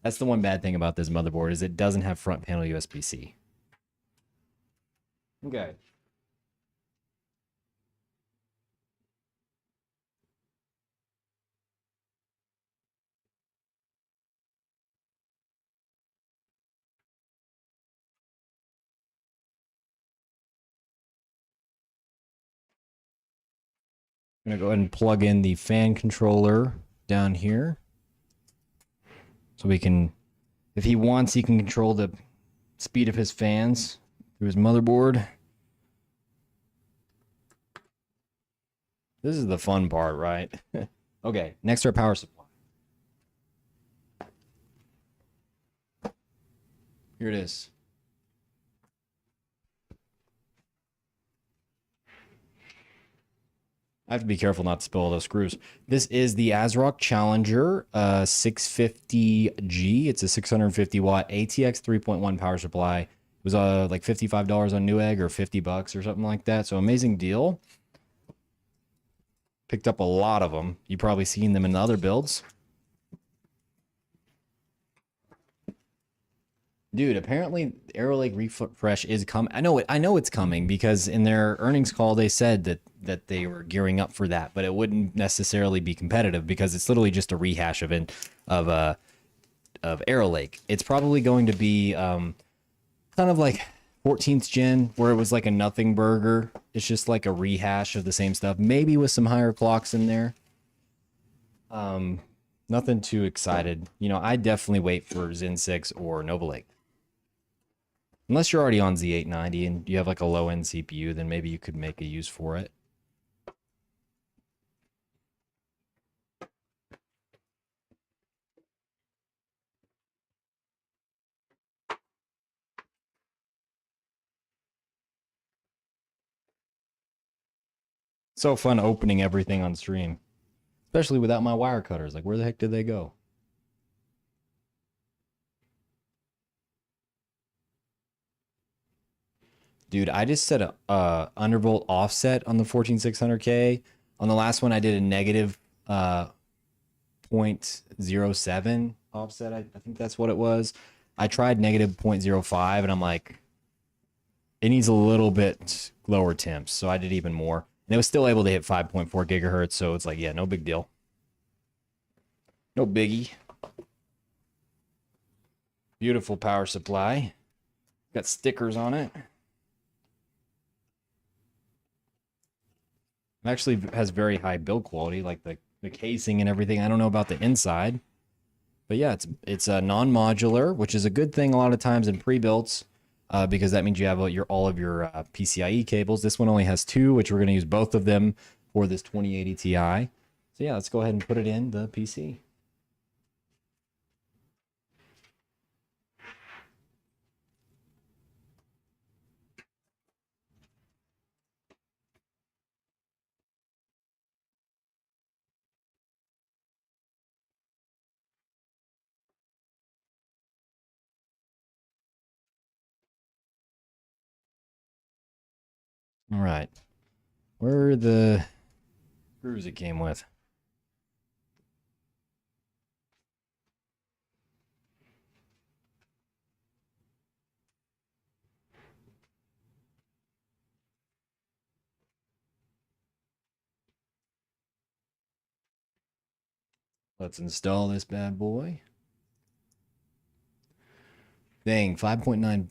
That's the one bad thing about this motherboard, is it doesn't have front panel USB-C. Okay. I'm going to go ahead and plug in the fan controller down here. So we can, if he wants, he can control the speed of his fans through his motherboard. This is the fun part, right? Okay, next our power supply. Here it is. I have to be careful not to spill all those screws. This is the ASRock Challenger 650G. It's a 650 watt ATX 3.1 power supply. It was like $55 on Newegg or $50 or something like that. So amazing deal. Picked up a lot of them. You've probably seen them in the other builds. Dude, apparently Arrow Lake refresh is coming. I know it's coming because in their earnings call they said that they were gearing up for that, but it wouldn't necessarily be competitive because it's literally just a rehash of Arrow Lake. It's probably going to be kind of like 14th gen where it was like a nothing burger. It's just like a rehash of the same stuff, maybe with some higher clocks in there. Nothing too excited. You know, I definitely wait for Zen 6 or Nova Lake. Unless you're already on Z890 and you have like a low-end CPU, then maybe you could make a use for it. So fun opening everything on stream. Especially without my wire cutters. Like, where the heck did they go? Dude, I just set a undervolt offset on the 14600K On the last one, I did a negative 0.07 offset. I think that's what it was. I tried negative 0.05, and I'm like, it needs a little bit lower temps. So I did even more. And it was still able to hit 5.4 gigahertz. So it's like, yeah, no big deal. No biggie. Beautiful power supply. Got stickers on it. It actually has very high build quality, like the casing and everything. I don't know about the inside. But yeah, it's a non-modular, which is a good thing a lot of times in pre-builts, because that means you have all of your PCIe cables. This one only has 2, which we're going to use both of them for this 2080 Ti. So yeah, let's go ahead and put it in the PC. All right. Where are the screws it came with? Let's install this bad boy. Dang, 5.9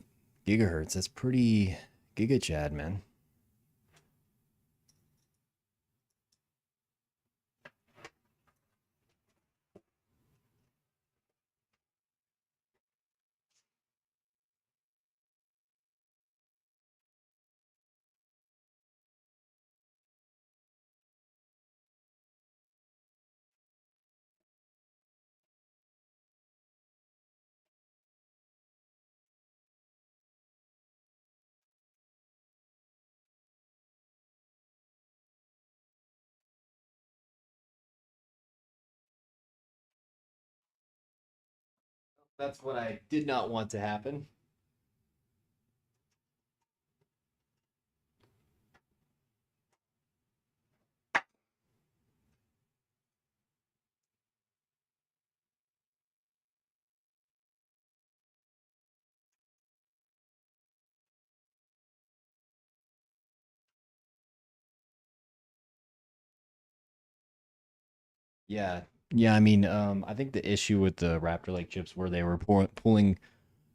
gigahertz. That's pretty giga chad, man. That's what I did not want to happen. Yeah. Yeah, I mean, I think the issue with the Raptor Lake chips were they were pulling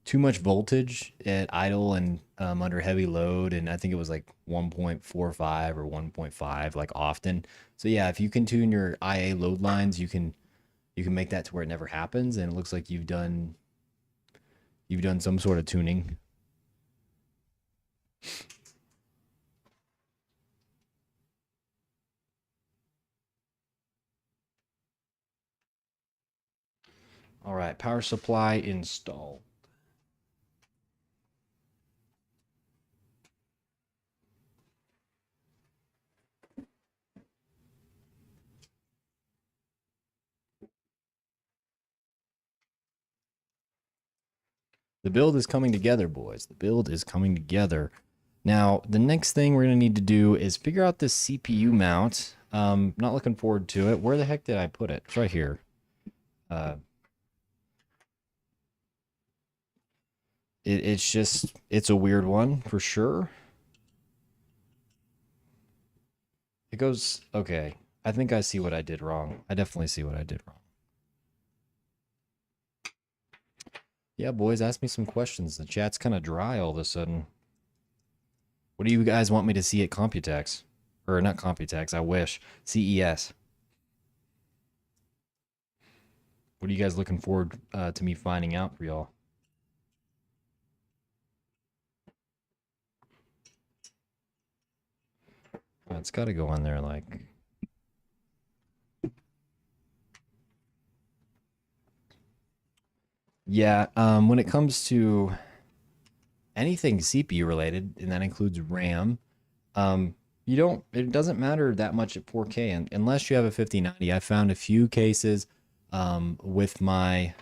too much voltage at idle and under heavy load, and I think it was like 1.45 or 1.5 like often. So yeah, if you can tune your IA load lines, you can make that to where it never happens, and it looks like you've done some sort of tuning. All right, power supply installed. The build is coming together, boys. The build is coming together. Now, the next thing we're going to need to do is figure out this CPU mount. Not looking forward to it. Where the heck did I put it? It's right here. Uh, it's a weird one for sure. It goes, okay. I think I see what I did wrong. I definitely see what I did wrong. Yeah, boys, ask me some questions. The chat's kind of dry all of a sudden. What do you guys want me to see at Computex? Or not Computex, I wish. CES. What are you guys looking forward to me finding out for y'all? It's got to go on there like... Yeah, when it comes to anything CPU related, and that includes RAM, it doesn't matter that much at 4K unless you have a 5090. I found a few cases with my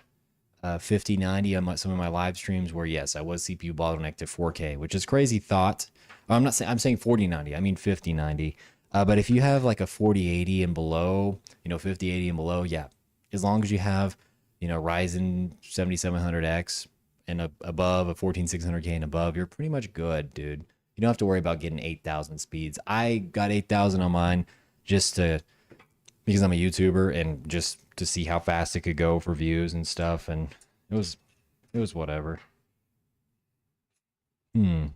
5090 on some of my live streams where yes, I was CPU bottlenecked at 4K, which is crazy thought. I'm not saying I'm saying 4090. I mean 5090. But if you have like a 4080 and below, 5080 and below, yeah, as long as you have, Ryzen 7700X and above a 14600K and above, you're pretty much good, dude. You don't have to worry about getting 8,000 speeds. I got 8,000 on mine just to because I'm a YouTuber and just to see how fast it could go for views and stuff, and it was whatever. Hmm.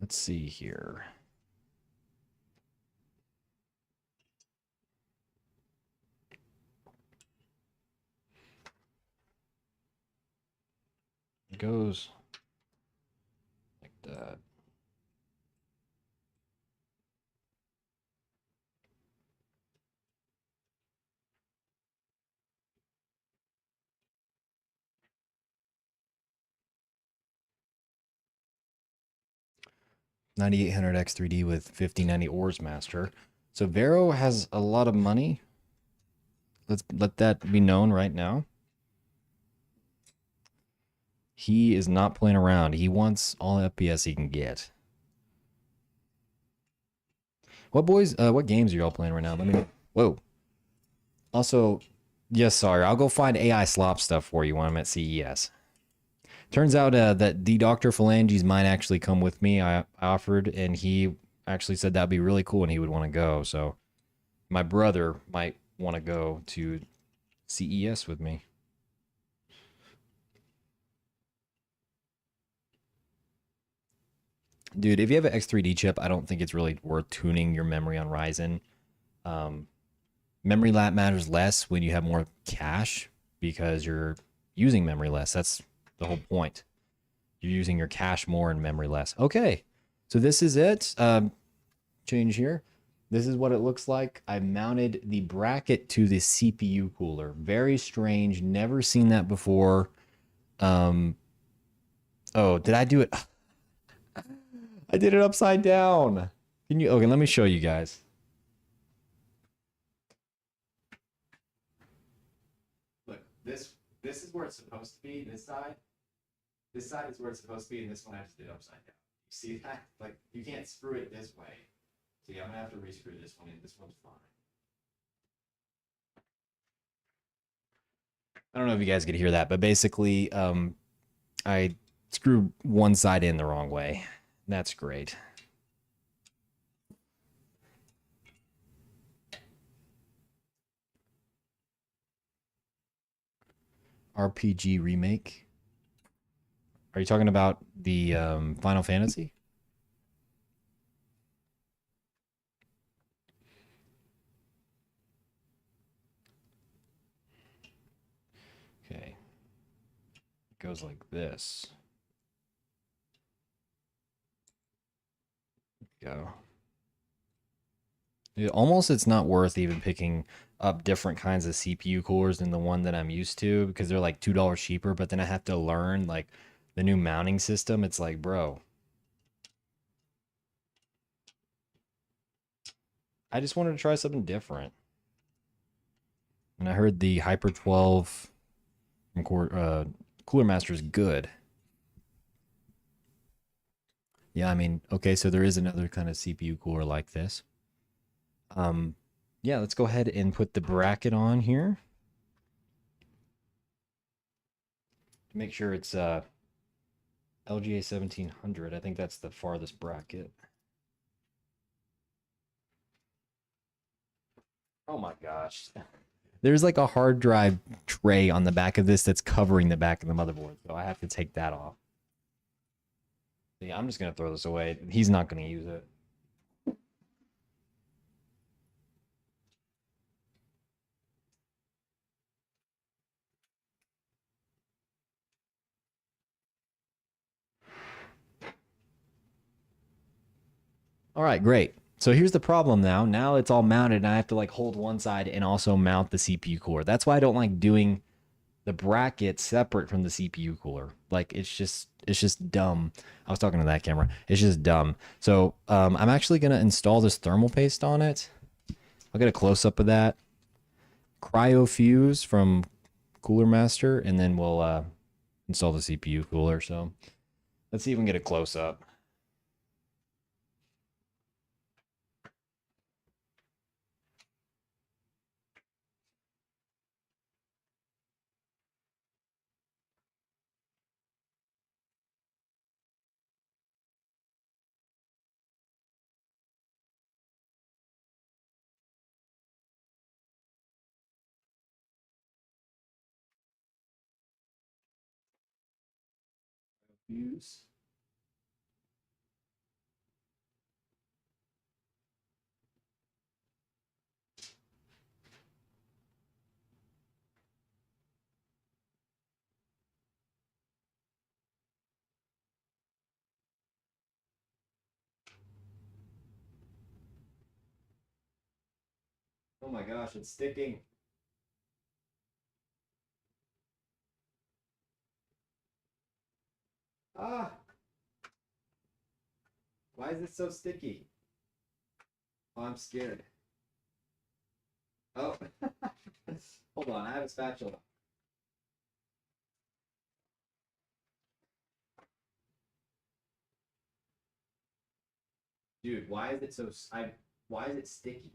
Let's see here. It goes like that. $9,800 X3D with 5090 Ores Master. So Vero has a lot of money. Let's let that be known right now. He is not playing around. He wants all FPS he can get. What boys? What games are y'all playing right now? Let me know. Whoa. Also, yes, sorry. I'll go find AI slop stuff for you when I'm at CES. Turns out that the Dr. Phalanges might actually come with me. I offered, and he actually said that'd be really cool and he would want to go. So my brother might want to go to CES with me. Dude, if you have an X3D chip, I don't think it's really worth tuning your memory on Ryzen. Um, Memory lap matters less when you have more cache because you're using memory less. That's the whole point. You're using your cache more and memory less. Okay, so this is it. Change here. This is what it looks like. I mounted the bracket to the CPU cooler. Very strange. Never seen that before. Oh, did I do it? I did it upside down. Can you? Okay, let me show you guys. Look, this is where it's supposed to be. This side is where it's supposed to be, and this one I just did upside down. You see that? Like you can't screw it this way. So yeah, I'm gonna have to rescrew this one, and this one's fine. I don't know if you guys could hear that, but basically, I screwed one side in the wrong way. That's great. RPG remake. Are you talking about the Final Fantasy? Okay. It goes like this. Go. It's not worth even picking up different kinds of CPU cores than the one that I'm used to because they're like $2 cheaper, but then I have to learn like the new mounting system. It's like, bro, I just wanted to try something different. And I heard the Hyper 12 from Cooler Master is good. Yeah, I mean, okay, so there is another kind of CPU cooler like this. Um, yeah, let's go ahead and put the bracket on here. Make sure it's LGA 1700. I think that's the farthest bracket. Oh my gosh. There's like a hard drive tray on the back of this that's covering the back of the motherboard, so I have to take that off. Yeah, I'm just gonna throw this away. He's not gonna use it. All right, great. So here's the problem now. Now it's all mounted and I have to like hold one side and also mount the CPU core. That's why I don't like doing the bracket separate from the CPU cooler. Like it's just dumb. I was talking to that camera. It's just dumb. So I'm actually gonna install this thermal paste on it. I'll get a close up of that. Cryo fuse from Cooler Master, and then we'll install the CPU cooler. So let's see if we can get a close up. use. Oh my gosh, it's sticking. Ah, why is it so sticky? Oh, I'm scared. Oh, hold on, I have a spatula. Dude, why is it so why is it sticky?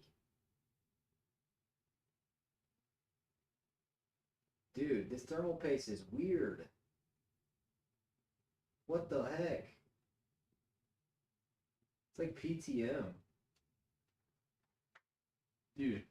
Dude, this thermal paste is weird. What the heck? It's like PTM. Dude.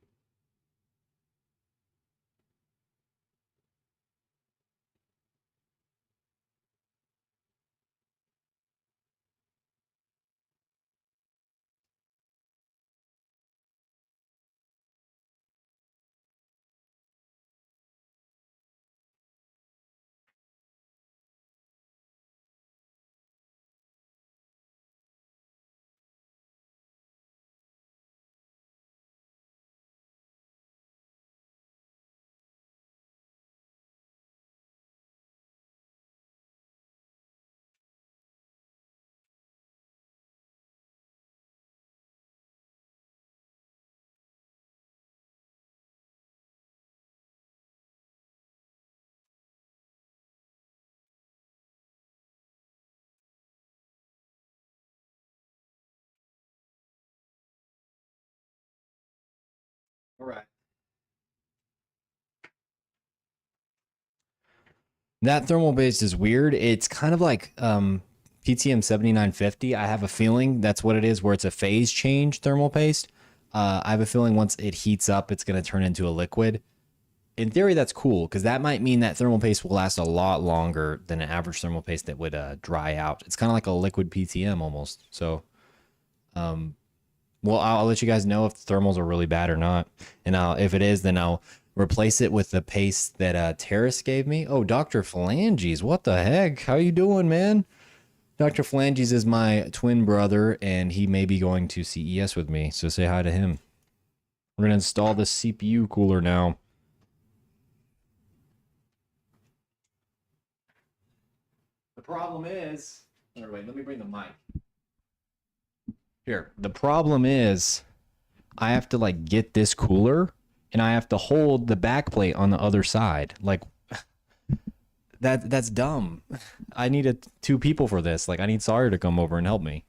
All right. That thermal base is weird. It's kind of like PTM 7950. I have a feeling that's what it is, where it's a phase change thermal paste. I have a feeling once it heats up, it's going to turn into a liquid. In theory, that's cool because that might mean that thermal paste will last a lot longer than an average thermal paste that would dry out. It's kind of like a liquid PTM almost. So, well, I'll let you guys know if the thermals are really bad or not. And if it is, then I'll replace it with the paste that Terrace gave me. Oh, Dr. Phalanges, what the heck? How you doing, man? Dr. Phalanges is my twin brother, and he may be going to CES with me, so say hi to him. We're going to install the CPU cooler now. The problem is... Wait, let me bring the mic. Here. The problem is I have to like get this cooler and I have to hold the back plate on the other side. Like that's dumb. I needed two people for this. Like I need Sawyer to come over and help me.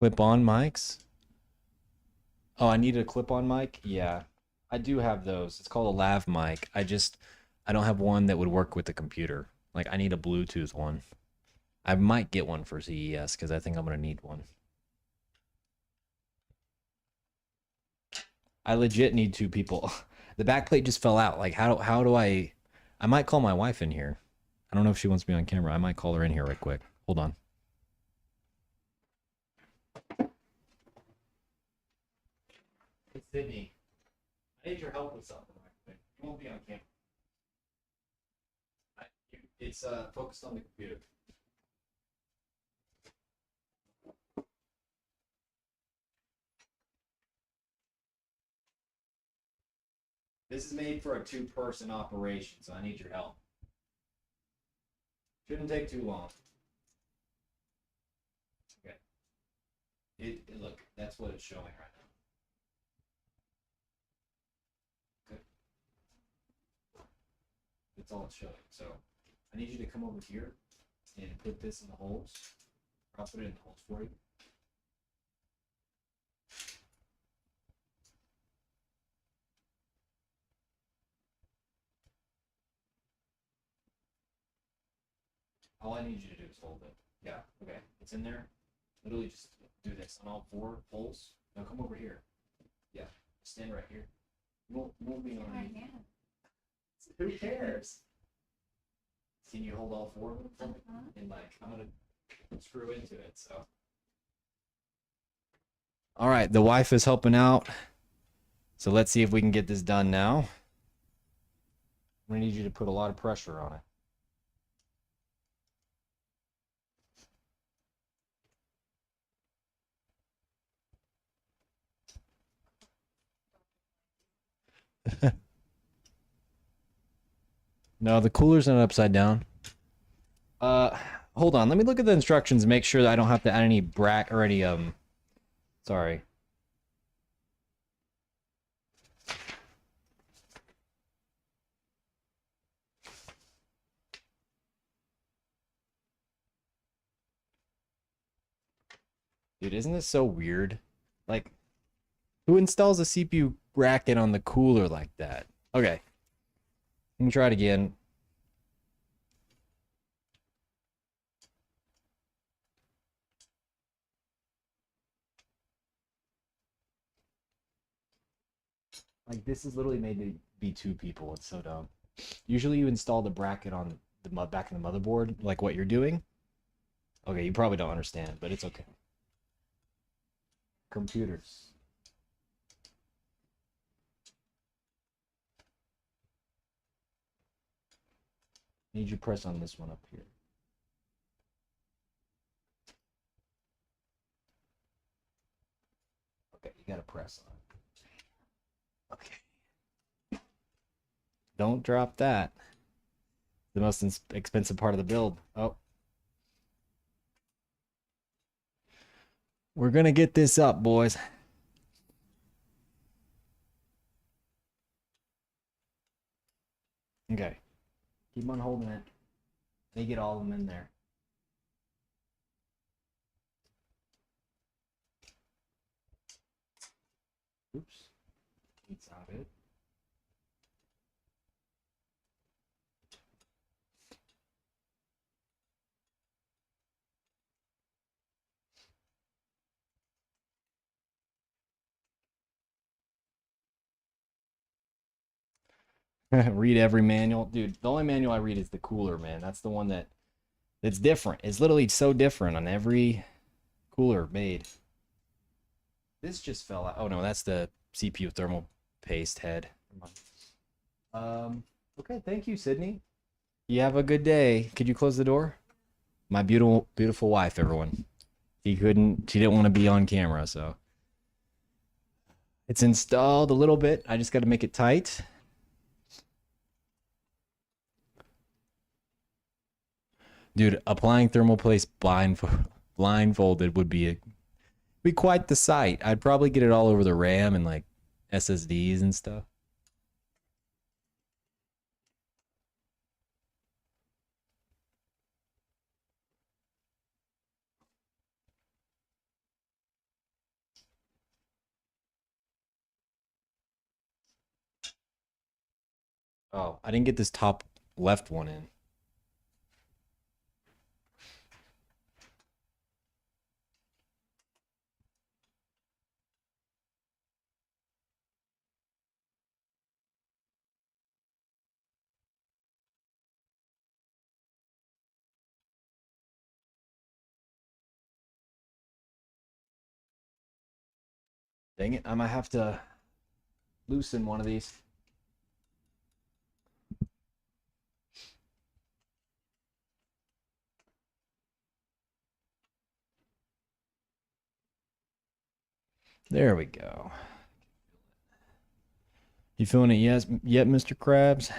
Clip on mics. Oh, I need a clip on mic? Yeah. I do have those. It's called a lav mic. I don't have one that would work with the computer. Like I need a Bluetooth one. I might get one for CES because I think I'm gonna need one. I legit need two people. The back plate just fell out. Like how do I might call my wife in here. I don't know if she wants me on camera. I might call her in here right quick. Hold on. Hey Sydney, I need your help with something right quick. You won't be on camera. It's focused on the computer. This is made for a two-person operation, so I need your help. Shouldn't take too long. Okay. Look, that's what it's showing right now. That's all it's showing. So I need you to come over here and put this in the holes. I'll put it in the holes for you. All I need you to do is hold it. Yeah, okay. It's in there. Literally just do this on all 4 holes. Now come over here. Yeah, stand right here. You won't be on me. Who cares? Can you hold all 4 of them for me? And like, I'm gonna screw into it, so. All right, the wife is helping out. So let's see if we can get this done now. I'm gonna need you to put a lot of pressure on it. No, the cooler's not upside down. Hold on. Let me look at the instructions and make sure that I don't have to add any or any sorry. Dude, isn't this so weird? Like, who installs a CPU bracket on the cooler like that? Okay. Let me try it again. Like, this is literally made to be 2 people. It's so dumb. Usually you install the bracket on the back of the motherboard, like what you're doing. Okay, you probably don't understand, but it's okay. Computers. Need you press on this one up here. Okay, you gotta press on it. Okay. Don't drop that. The most expensive part of the build. Oh. We're gonna get this up, boys. Okay. Keep on holding it. They get all of them in there. Oops. Eats out of it. Read every manual. Dude, the only manual I read is the cooler, man. That's the one that's different. It's literally so different on every cooler made. This just fell out. Oh no, that's the CPU thermal paste head. Okay, thank you, Sydney. You have a good day. Could you close the door? My beautiful wife, everyone. She didn't want to be on camera, so. It's installed a little bit. I just got to make it tight. Dude, applying thermal paste blindfolded would be quite the sight. I'd probably get it all over the RAM and like SSDs and stuff. Oh, I didn't get this top left one in. Dang it, I might have to loosen one of these. There we go. You feeling it yet, Mr. Krabs?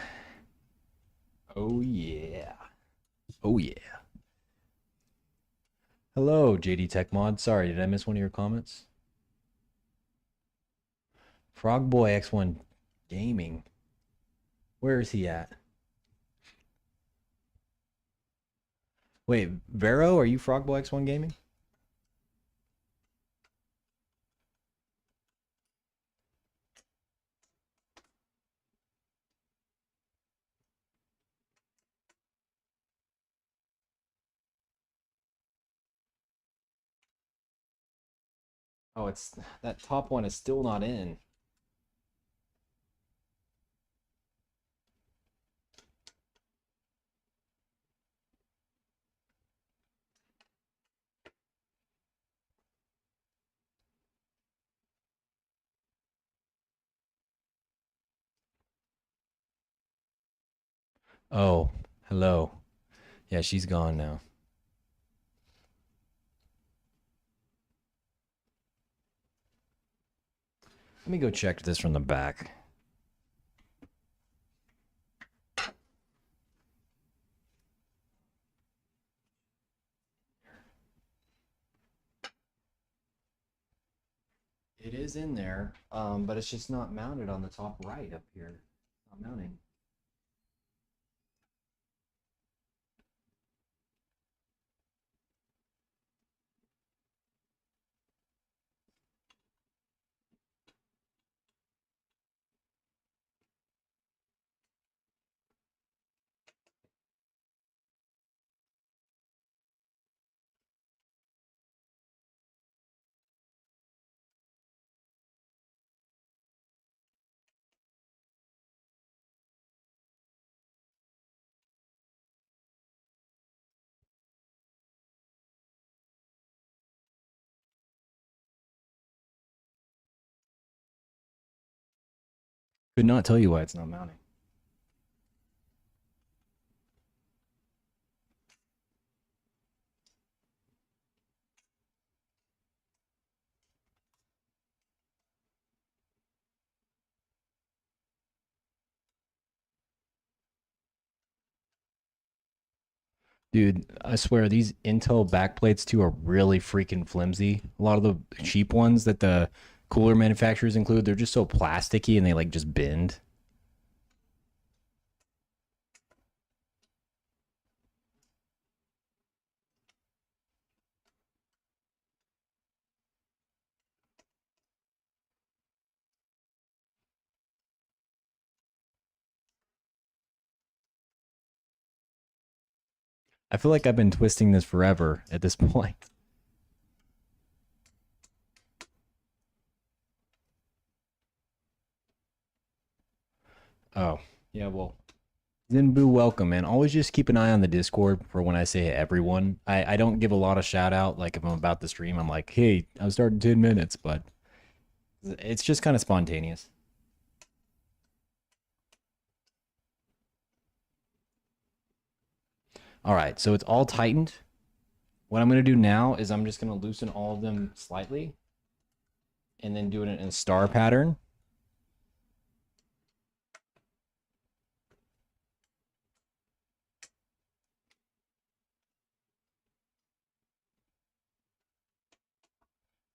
Oh yeah. Oh yeah. Hello, JD Tech Mod. Sorry, did I miss one of your comments? Frogboy X1 Gaming. Where is he at? Wait, Vero, are you Frogboy X1 Gaming? Oh, it's that top one is still not in. Oh, hello. Yeah, she's gone now. Let me go check this from the back. It is in there, but it's just not mounted on the top right up here. Not mounting. Could not tell you why it's not mounting. Dude, I swear these Intel backplates too are really freaking flimsy. A lot of the cheap ones that the cooler manufacturers include, they're just so plasticky and they like just bend. I feel like I've been twisting this forever at this point. Oh, yeah, well, Zinbu, welcome, man. Always just keep an eye on the Discord for when I say everyone. I don't give a lot of shout out. Like if I'm about the stream, I'm like, hey, I'm starting 10 minutes, but it's just kind of spontaneous. All right, so it's all tightened. What I'm going to do now is I'm just going to loosen all of them slightly and then do it in a star pattern.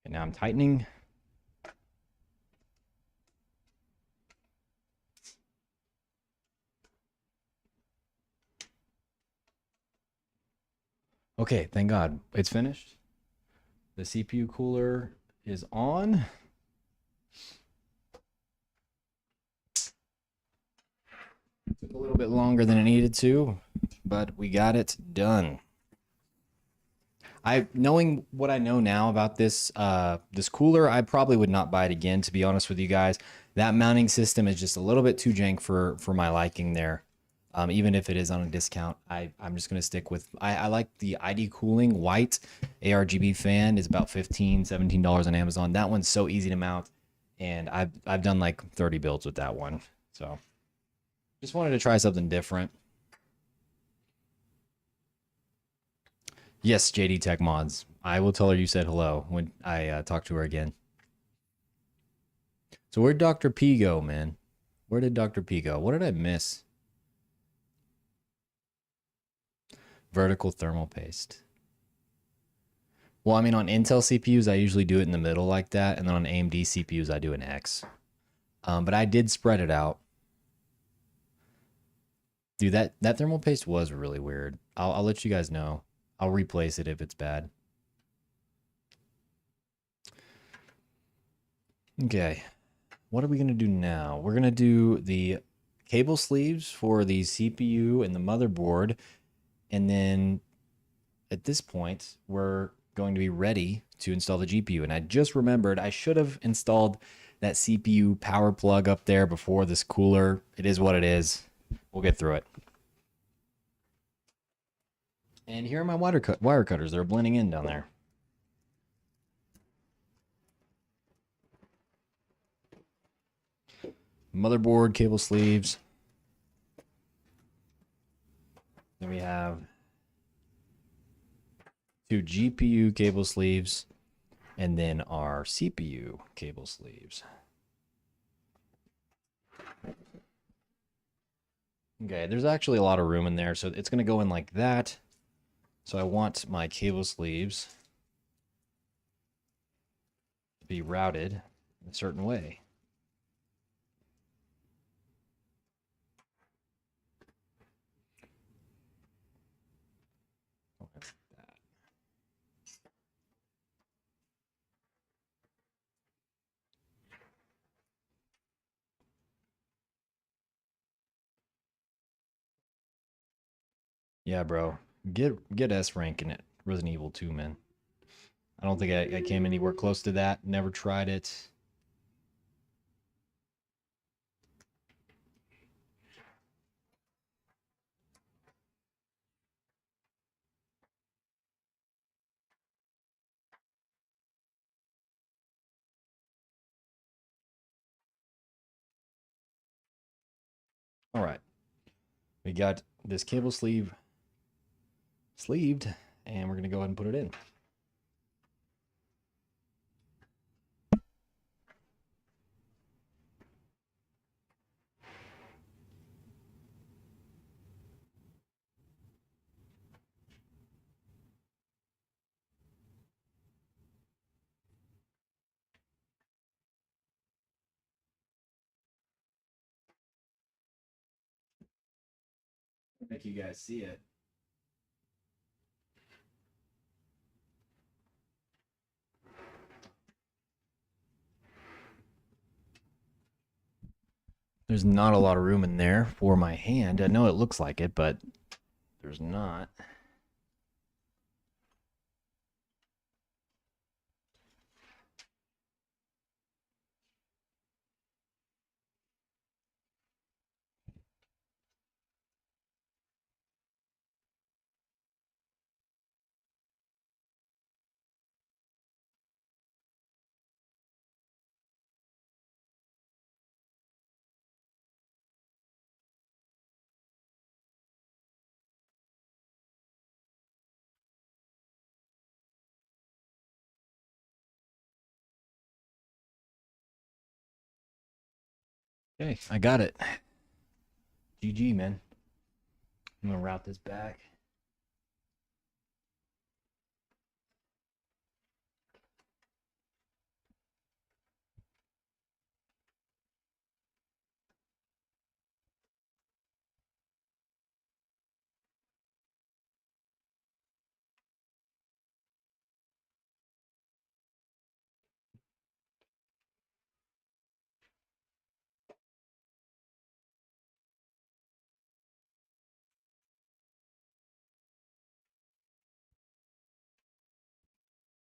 And now I'm tightening. Okay, thank God. It's finished. The CPU cooler is on. Took a little bit longer than it needed to, but we got it done. Knowing what I know now about this cooler, I probably would not buy it again, to be honest with you guys. That mounting system is just a little bit too jank for my liking there. Even if it is on a discount, I'm just gonna stick with I like the ID Cooling white ARGB fan. Is about $15-17 on Amazon. That one's so easy to mount, and I've done like 30 builds with that one. So just wanted to try something different. Yes, JD Tech Mods. I will tell her you said hello when I talk to her again. So where'd Dr. P go, man? Where did Dr. P go? What did I miss? Vertical thermal paste. Well, I mean, on Intel CPUs, I usually do it in the middle like that. And then on AMD CPUs, I do an X. But I did spread it out. Dude, that thermal paste was really weird. I'll let you guys know. I'll replace it if it's bad. Okay, what are we gonna do now? We're gonna do the cable sleeves for the CPU and the motherboard, and then at this point, we're going to be ready to install the GPU. And I just remembered I should have installed that CPU power plug up there before this cooler. It is what it is. We'll get through it. And here are my wire cutters. They're blending in down there. Motherboard cable sleeves. Then we have 2 GPU cable sleeves, and then our CPU cable sleeves. Okay, there's actually a lot of room in there, so it's going to go in like that. So I want my cable sleeves to be routed in a certain way. Yeah, bro. Get S rank in it. Resident Evil 2, man. I don't think I came anywhere close to that. Never tried it. All right. We got this cable sleeved, and we're going to go ahead and put it in. Make you guys see it. There's not a lot of room in there for my hand. I know it looks like it, but there's not. Okay, I got it. GG, man. I'm gonna route this back.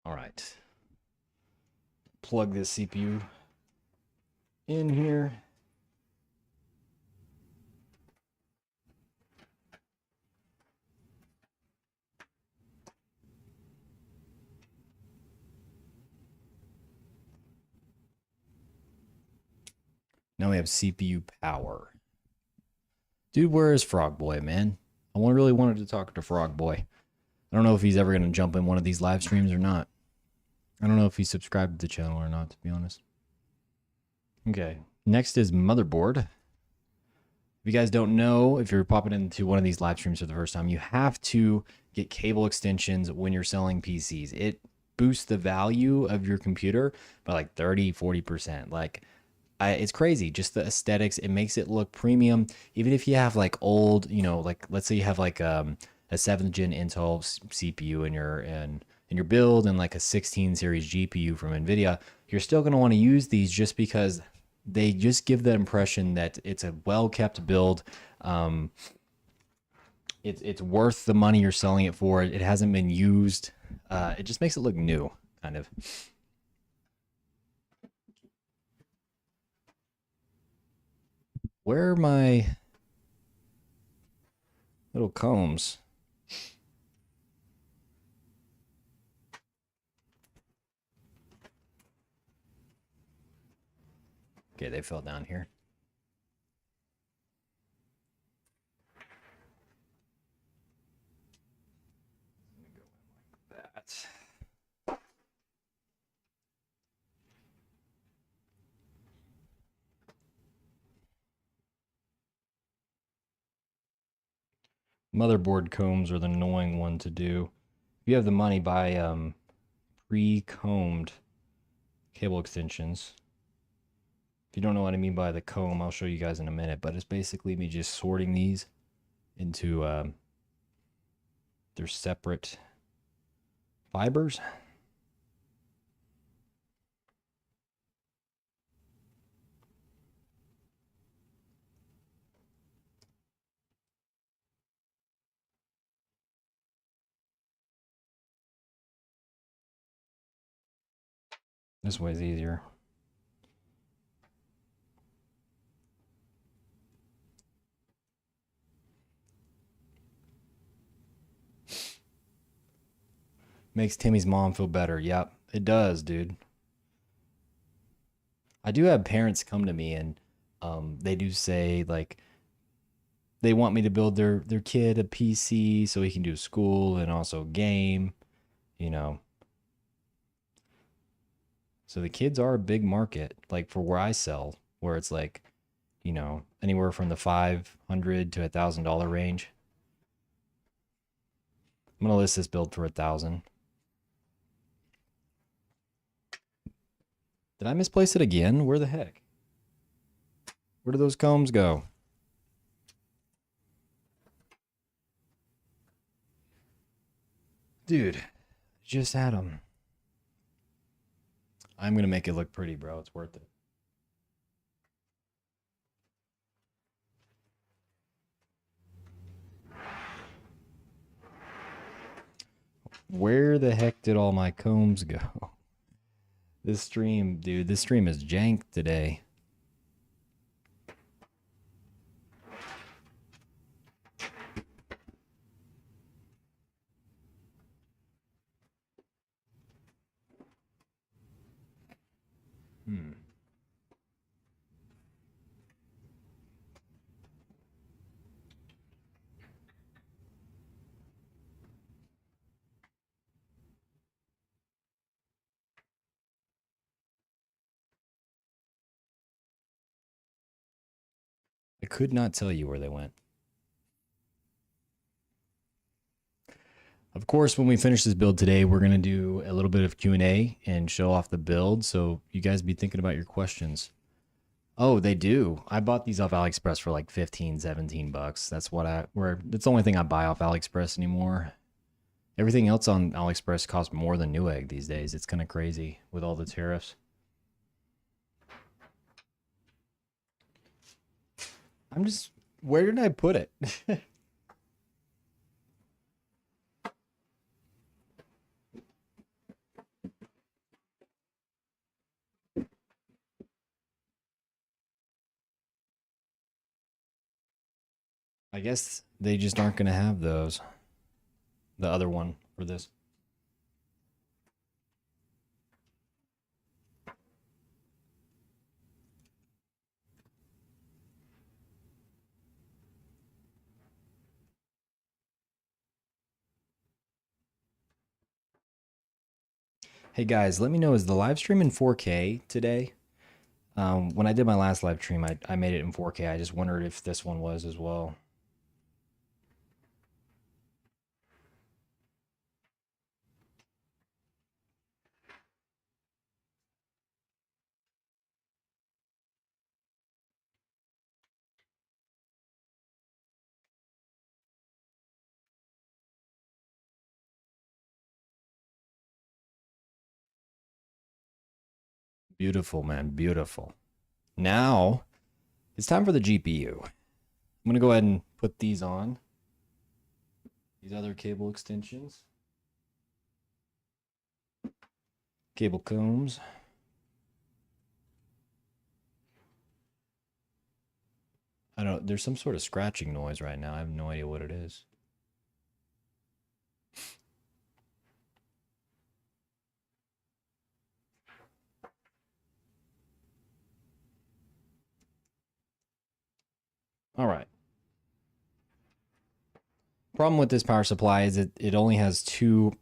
All right. Plug this CPU in here. Now we have CPU power. Dude, where is Frog Boy, man? I really wanted to talk to Frog Boy. I don't know if he's ever going to jump in one of these live streams or not. I don't know if he's subscribed to the channel or not, to be honest. Okay, next is motherboard. If you guys don't know, if you're popping into one of these live streams for the first time, you have to get cable extensions when you're selling PCs. It boosts the value of your computer by like 30, 40%. Like, it's crazy. Just the aesthetics. It makes it look premium. Even if you have like old, like let's say you have like a 7th gen Intel CPU in your build and like a 16 series GPU from Nvidia, you're still going to want to use these just because they just give the impression that it's a well kept build. Um, it's worth the money you're selling it for. It hasn't been used. It just makes it look new, kind of. Where are my little combs? Okay, they fell down here. That. Motherboard combs are the annoying one to do. If you have the money, buy pre-combed cable extensions. If you don't know what I mean by the comb, I'll show you guys in a minute, but it's basically me just sorting these into their separate fibers. This way is easier. Makes Timmy's mom feel better. Yep, it does, dude. I do have parents come to me and they do say like they want me to build their kid a PC so he can do school and also game, you know. So the kids are a big market, like for where I sell, where it's like, anywhere from the 500 to $1,000 range. I'm gonna list this build for 1,000. Did I misplace it again? Where the heck? Where do those combs go? Dude, just had them. I'm gonna make it look pretty, bro. It's worth it. Where the heck did all my combs go? This stream, dude, this stream is jank today. Hmm. I could not tell you where they went. Of course, when we finish this build today, we're going to do a little bit of Q&A and show off the build. So you guys be thinking about your questions. Oh, they do. I bought these off AliExpress for like 15, 17 bucks. That's that's the only thing I buy off AliExpress anymore. Everything else on AliExpress costs more than Newegg these days. It's kind of crazy with all the tariffs. Where did I put it? I guess they just aren't going to have those. The other one for this. Hey guys, let me know, is the live stream in 4K today? When I did my last live stream, I made it in 4K. I just wondered if this one was as well. Beautiful, man. Beautiful. Now it's time for the GPU. I'm going to go ahead and put these on. These other cable extensions. Cable combs. I don't, there's some sort of scratching noise right now. I have no idea what it is. All right. Problem with this power supply is it only has two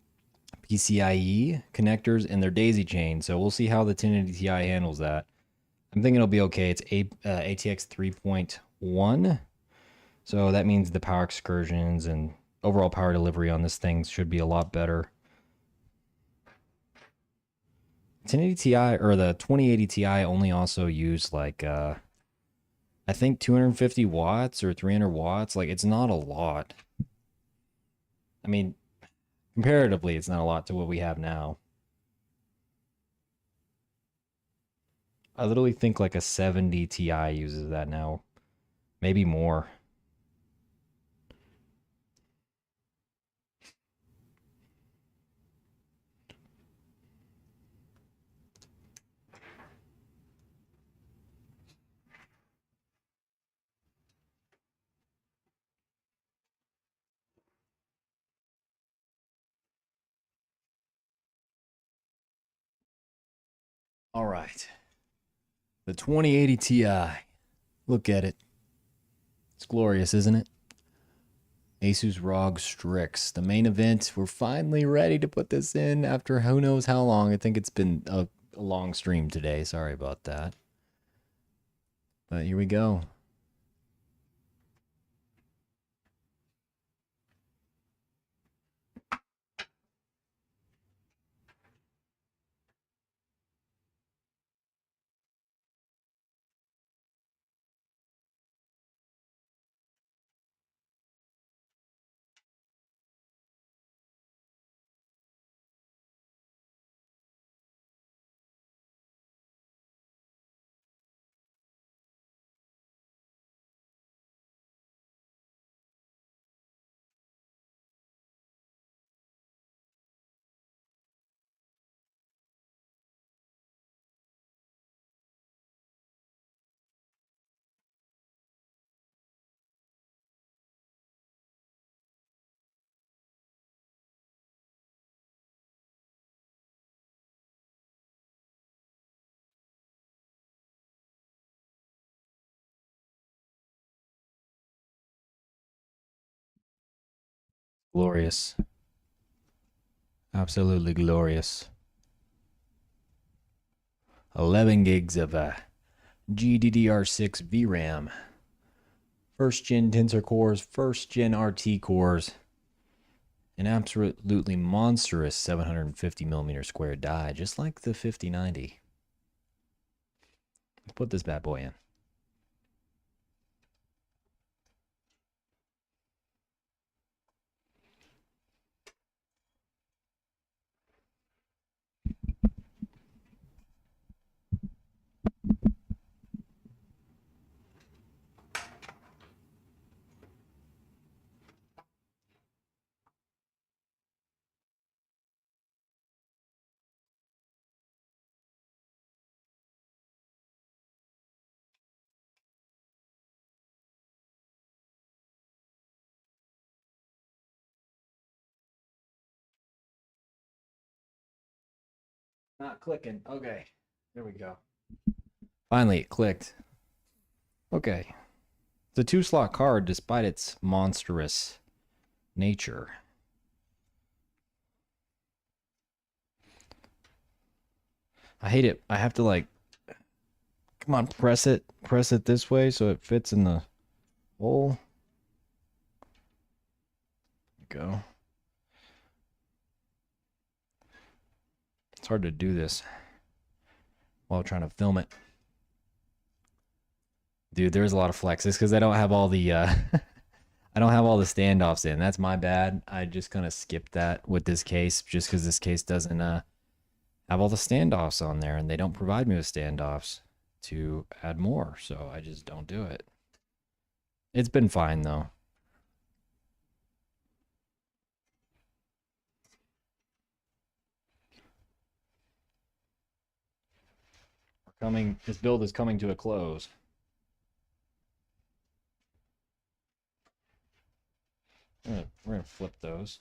PCIe connectors in their daisy chain. So we'll see how the 1080 Ti handles that. I'm thinking it'll be okay. It's ATX 3.1. So that means the power excursions and overall power delivery on this thing should be a lot better. 1080 Ti or the 2080 Ti only also use like I think 250 watts or 300 watts. Like it's not a lot. I mean, comparatively, it's not a lot to what we have now. I literally think like a 70 Ti uses that now. Maybe more. All right. The 2080 Ti. Look at it. It's glorious, isn't it? Asus ROG Strix, the main event. We're finally ready to put this in after who knows how long. I think it's been a long stream today. Sorry about that. But here we go. Glorious. Absolutely glorious. 11 gigs of GDDR6 VRAM. First gen Tensor cores, first gen RT cores. An absolutely monstrous 750 millimeter square die, just like the 5090. Let's put this bad boy in. Not clicking. Okay. There we go. Finally, it clicked. Okay. It's a 2-slot card despite its monstrous nature. I hate it. I have to like, come on, press it this way so it fits in the hole. Go. It's hard to do this while trying to film it. Dude, there's a lot of flexes because I don't have all the I don't have all the standoffs in. That's my bad. I just kind of skipped that with this case just because this case doesn't have all the standoffs on there, and they don't provide me with standoffs to add more, so I just don't do it. It's been fine though. This build is coming to a close. We're gonna flip those.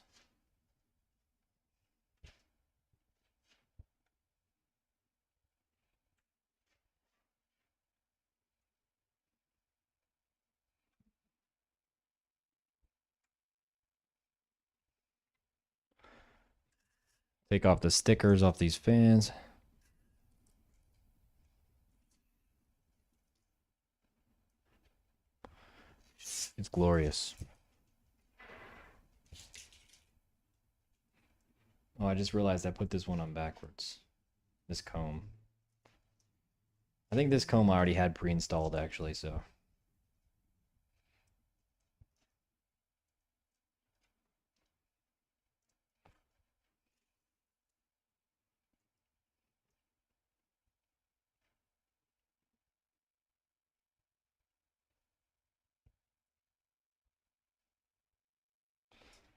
Take off the stickers off these fans. It's glorious. Oh, I just realized I put this one on backwards. This comb. I think this comb I already had pre-installed actually, so.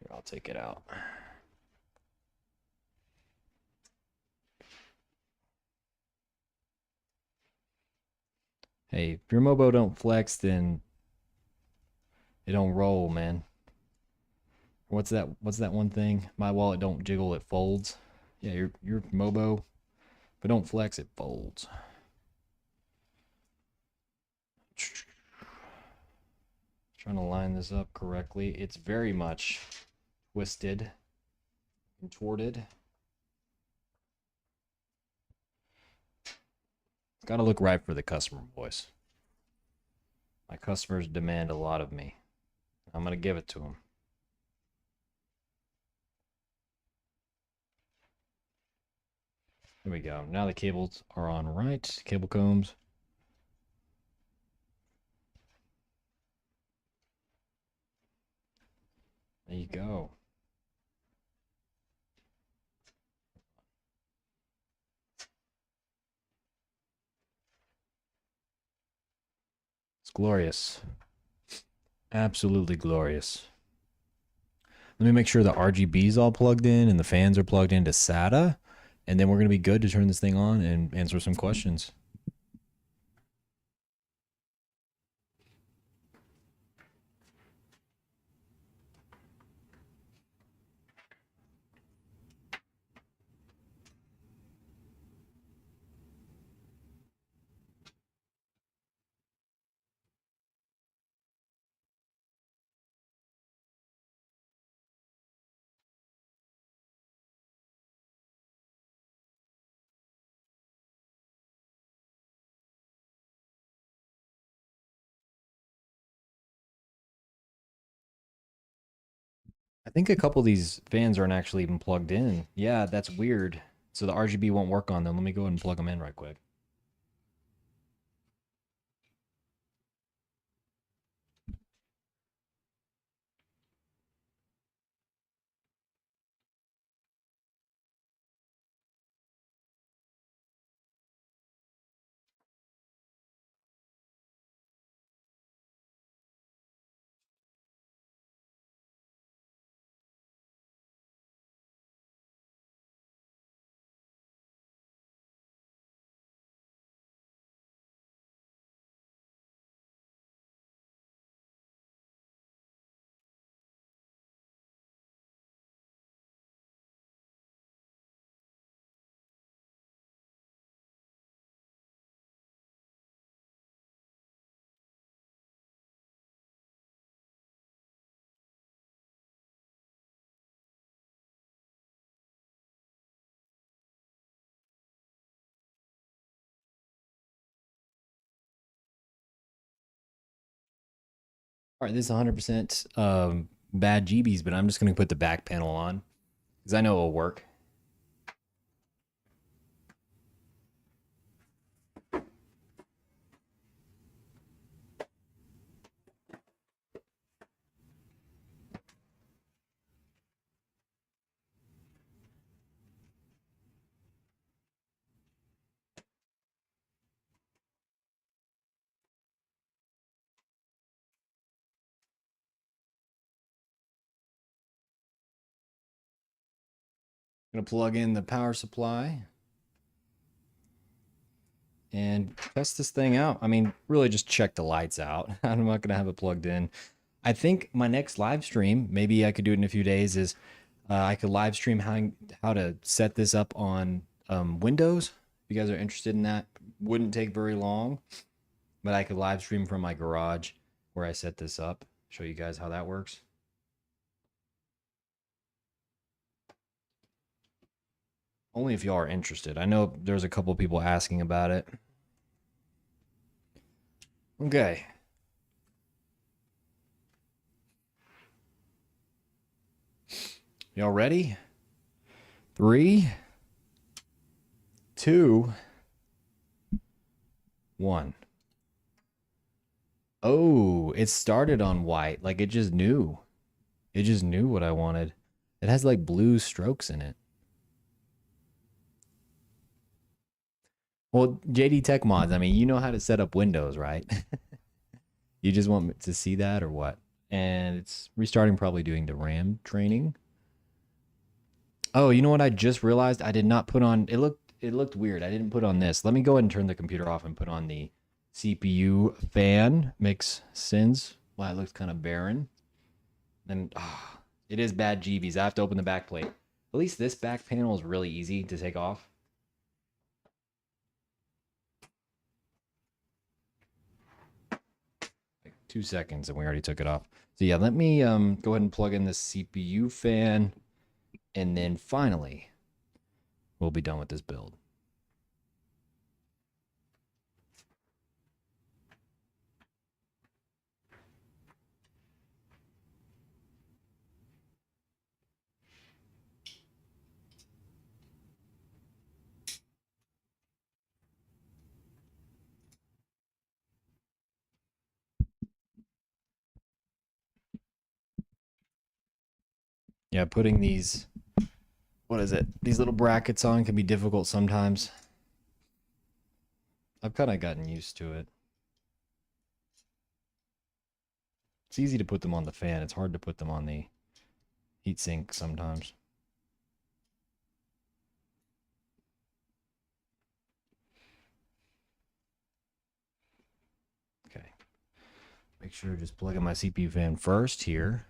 Here, I'll take it out. Hey, if your Mobo don't flex, then it don't roll, man. What's that one thing? My wallet don't jiggle, it folds. Yeah, your Mobo, if it don't flex, it folds. Trying to line this up correctly. It's very much twisted, contorted. It's got to look right for the customer, boys. My customers demand a lot of me. I'm going to give it to them. There we go. Now the cables are on right. Cable combs. There you go. It's glorious. Absolutely glorious. Let me make sure the RGB's all plugged in and the fans are plugged into SATA. And then we're going to be good to turn this thing on and answer some questions. I think a couple of these fans aren't actually even plugged in. Yeah, that's weird. So the RGB won't work on them. Let me go ahead and plug them in right quick. All right, this is 100% bad GBs, but I'm just going to put the back panel on because I know it'll work. Gonna plug in the power supply and test this thing out. I mean, really just check the lights out. I'm not gonna have it plugged in. I think my next live stream, maybe I could do it in a few days, is I could live stream how to set this up on Windows. If you guys are interested in that, wouldn't take very long, but I could live stream from my garage where I set this up. Show you guys how that works. Only if y'all are interested. I know there's a couple people asking about it. Okay. Y'all ready? 3, 2, 1. Oh, it started on white. Like it just knew. It just knew what I wanted. It has like blue strokes in it. Well, JD Tech Mods, I mean, you know how to set up Windows, right? You just want me to see that or what? And it's restarting, probably doing the RAM training. Oh, you know what I just realized? I did not put on, it looked weird. I didn't put on this. Let me go ahead and turn the computer off and put on the CPU fan. Makes sense. Wow, it looks kind of barren. And it is bad GBs. I have to open the back plate. At least this back panel is really easy to take off. Like 2 seconds and we already took it off. So yeah, let me go ahead and plug in the CPU fan. And then finally, we'll be done with this build. Yeah, putting these, what is it? These little brackets on can be difficult sometimes. I've kind of gotten used to it. It's easy to put them on the fan. It's hard to put them on the heatsink sometimes. Okay. Make sure to just plug in my CPU fan first here.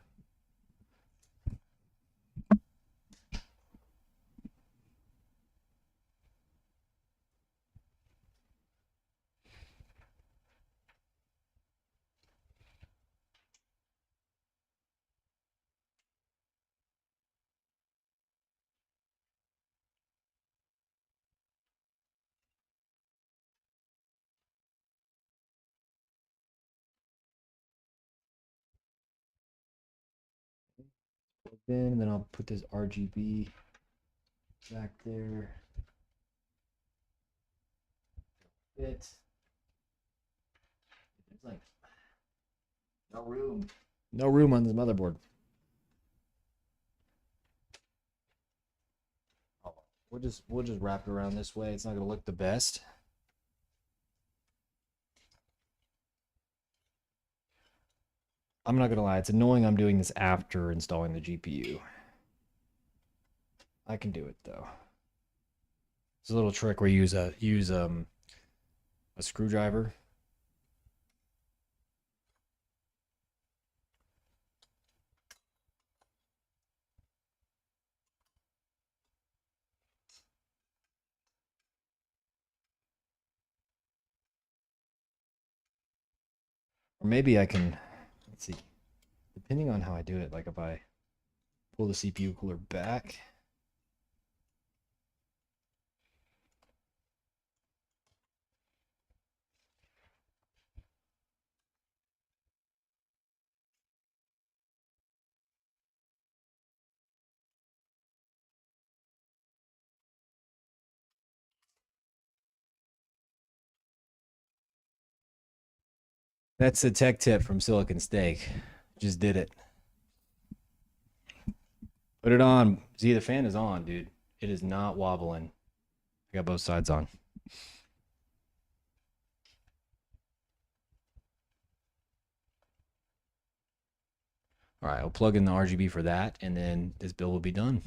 Plugged in, and then I'll put this RGB back there. Fit. There's like no room. No room on this motherboard. Oh, we'll just wrap it around this way. It's not gonna look the best. I'm not gonna lie, it's annoying I'm doing this after installing the GPU. I can do it though. It's a little trick where you use a screwdriver. Or maybe I can, let's see, depending on how I do it, like if I pull the CPU cooler back. That's a tech tip from Silicon Steak. Just did it. Put it on. See, the fan is on, dude. It is not wobbling. I got both sides on. All right, I'll plug in the RGB for that, and then this build will be done.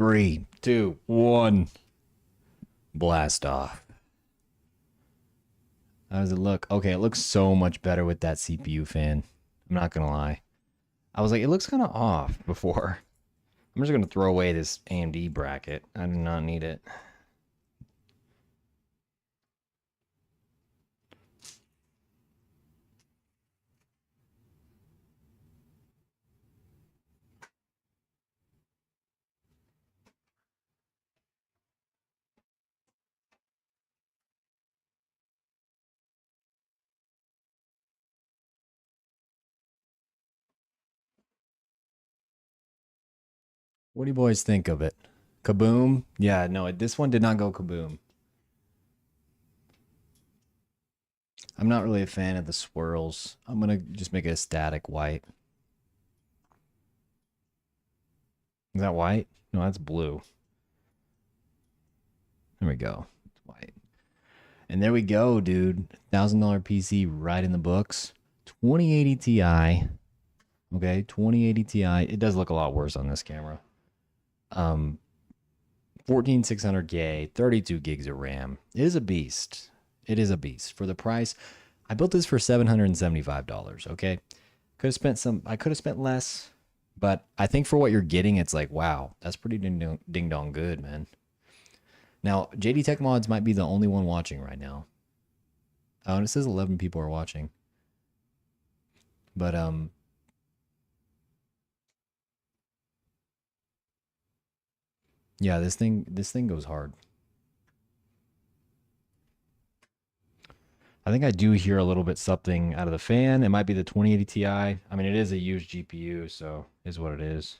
Three, two, one. Blast off. How does it look? Okay, it looks so much better with that CPU fan. I'm not gonna lie. I was like, it looks kind of off before. I'm just gonna throw away this AMD bracket. I do not need it. What do you boys think of it? Kaboom? Yeah, no, this one did not go kaboom. I'm not really a fan of the swirls. I'm gonna just make it a static white. Is that white? No, that's blue. There we go. It's white. And there we go, dude. $1,000 PC right in the books. 2080 Ti. Okay, 2080 Ti. It does look a lot worse on this camera. 14600K, 32 gigs of RAM. It is a beast. It is a beast. For the price, I built this for $775, okay? I could have spent less, but I think for what you're getting, it's like, wow, that's pretty ding dong good, man. Now, JD Tech Mods might be the only one watching right now. Oh, and it says 11 people are watching. But yeah, this thing goes hard. I think I do hear a little bit something out of the fan. It might be the 2080 Ti. I mean, it is a used GPU, so is what it is.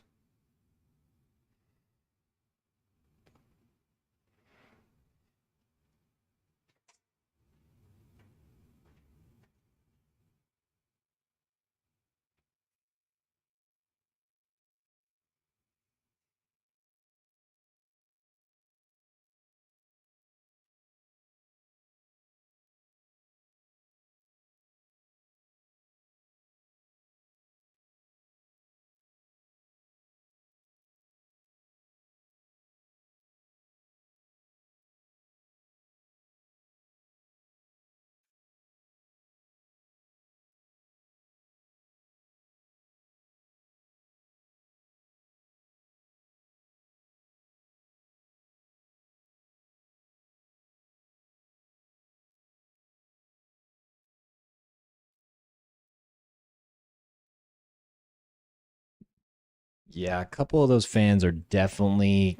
Yeah, a couple of those fans are definitely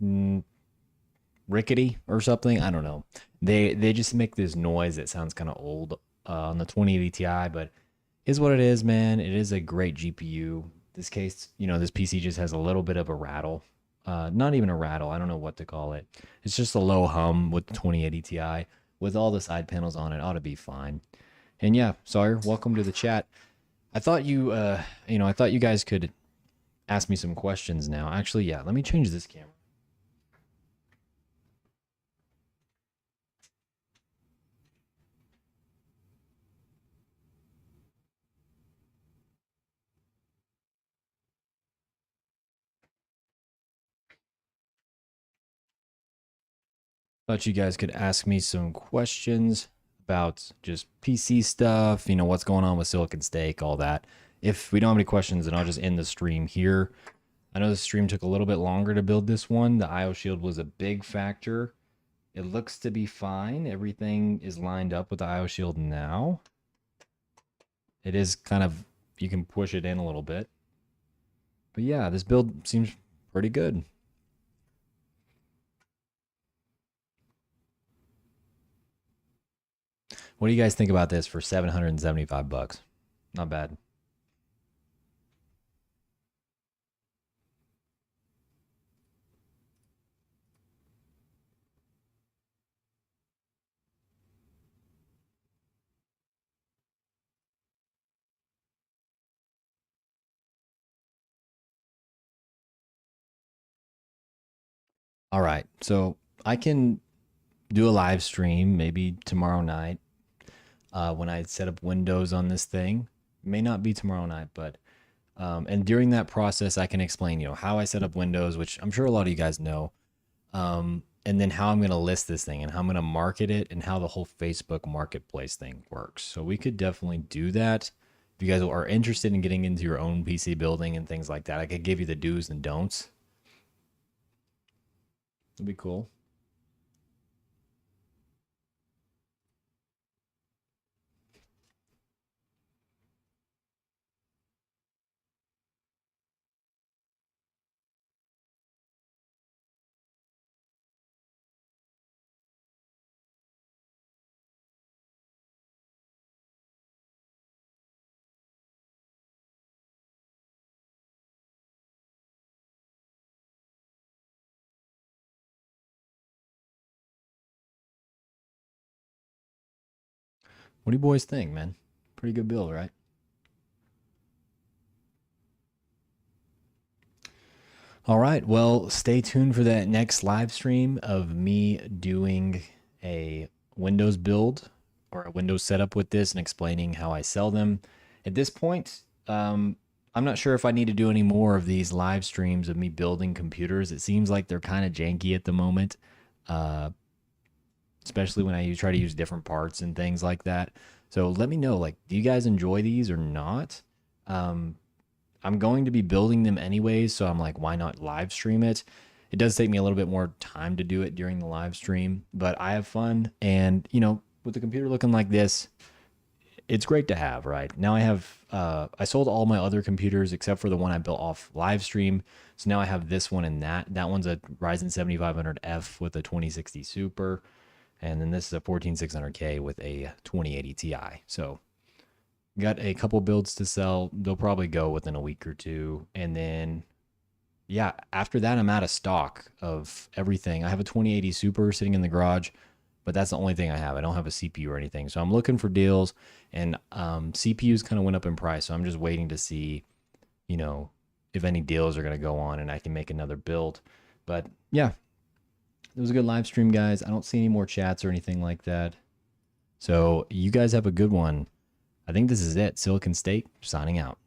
mm, rickety or something. I don't know. They just make this noise that sounds kind of old on the 2080 Ti, but is what it is, man. It is a great GPU. This case, this PC just has a little bit of a rattle. Not even a rattle. I don't know what to call it. It's just a low hum with the 2080 Ti. With all the side panels on it, ought to be fine. And yeah, Sawyer, welcome to the chat. I thought I thought you guys could ask me some questions now. Actually, yeah, let me change this camera. Thought you guys could ask me some questions about just PC stuff, what's going on with Silicon Steak, all that. If we don't have any questions, then I'll just end the stream here. I know the stream took a little bit longer to build this one. The IO shield was a big factor. It looks to be fine. Everything is lined up with the IO shield now. It is kind of, you can push it in a little bit. But yeah, this build seems pretty good. What do you guys think about this for 775 bucks? Not bad. All right. So I can do a live stream maybe tomorrow night when I set up Windows on this thing. May not be tomorrow night, but And during that process, I can explain, how I set up Windows, which I'm sure a lot of you guys know, and then how I'm going to list this thing and how I'm going to market it and how the whole Facebook marketplace thing works. So we could definitely do that. If you guys are interested in getting into your own PC building and things like that, I could give you the do's and don'ts. It'd be cool. What do you boys think, man? Pretty good build, right? All right. Well, stay tuned for that next live stream of me doing a Windows build or a Windows setup with this and explaining how I sell them. At this point, I'm not sure if I need to do any more of these live streams of me building computers. It seems like they're kind of janky at the moment, uh, especially when I try to use different parts and things like that. So let me know, like, do you guys enjoy these or not? Um, I'm going to be building them anyways, so I'm like, why not live stream it? It does take me a little bit more time to do it during the live stream, but I have fun. And, with the computer looking like this, it's great to have, right? Now I sold all my other computers except for the one I built off live stream. So now I have this one and that. That one's a Ryzen 7500F with a 2060 Super. And then this is a 14600K with a 2080 Ti. So got a couple builds to sell. They'll probably go within a week or two. And then, yeah, after that, I'm out of stock of everything. I have a 2080 Super sitting in the garage, but that's the only thing I have. I don't have a CPU or anything. So I'm looking for deals, and CPUs kind of went up in price. So I'm just waiting to see, if any deals are going to go on and I can make another build. But yeah, it was a good live stream, guys. I don't see any more chats or anything like that. So you guys have a good one. I think this is it. Silicon State signing out.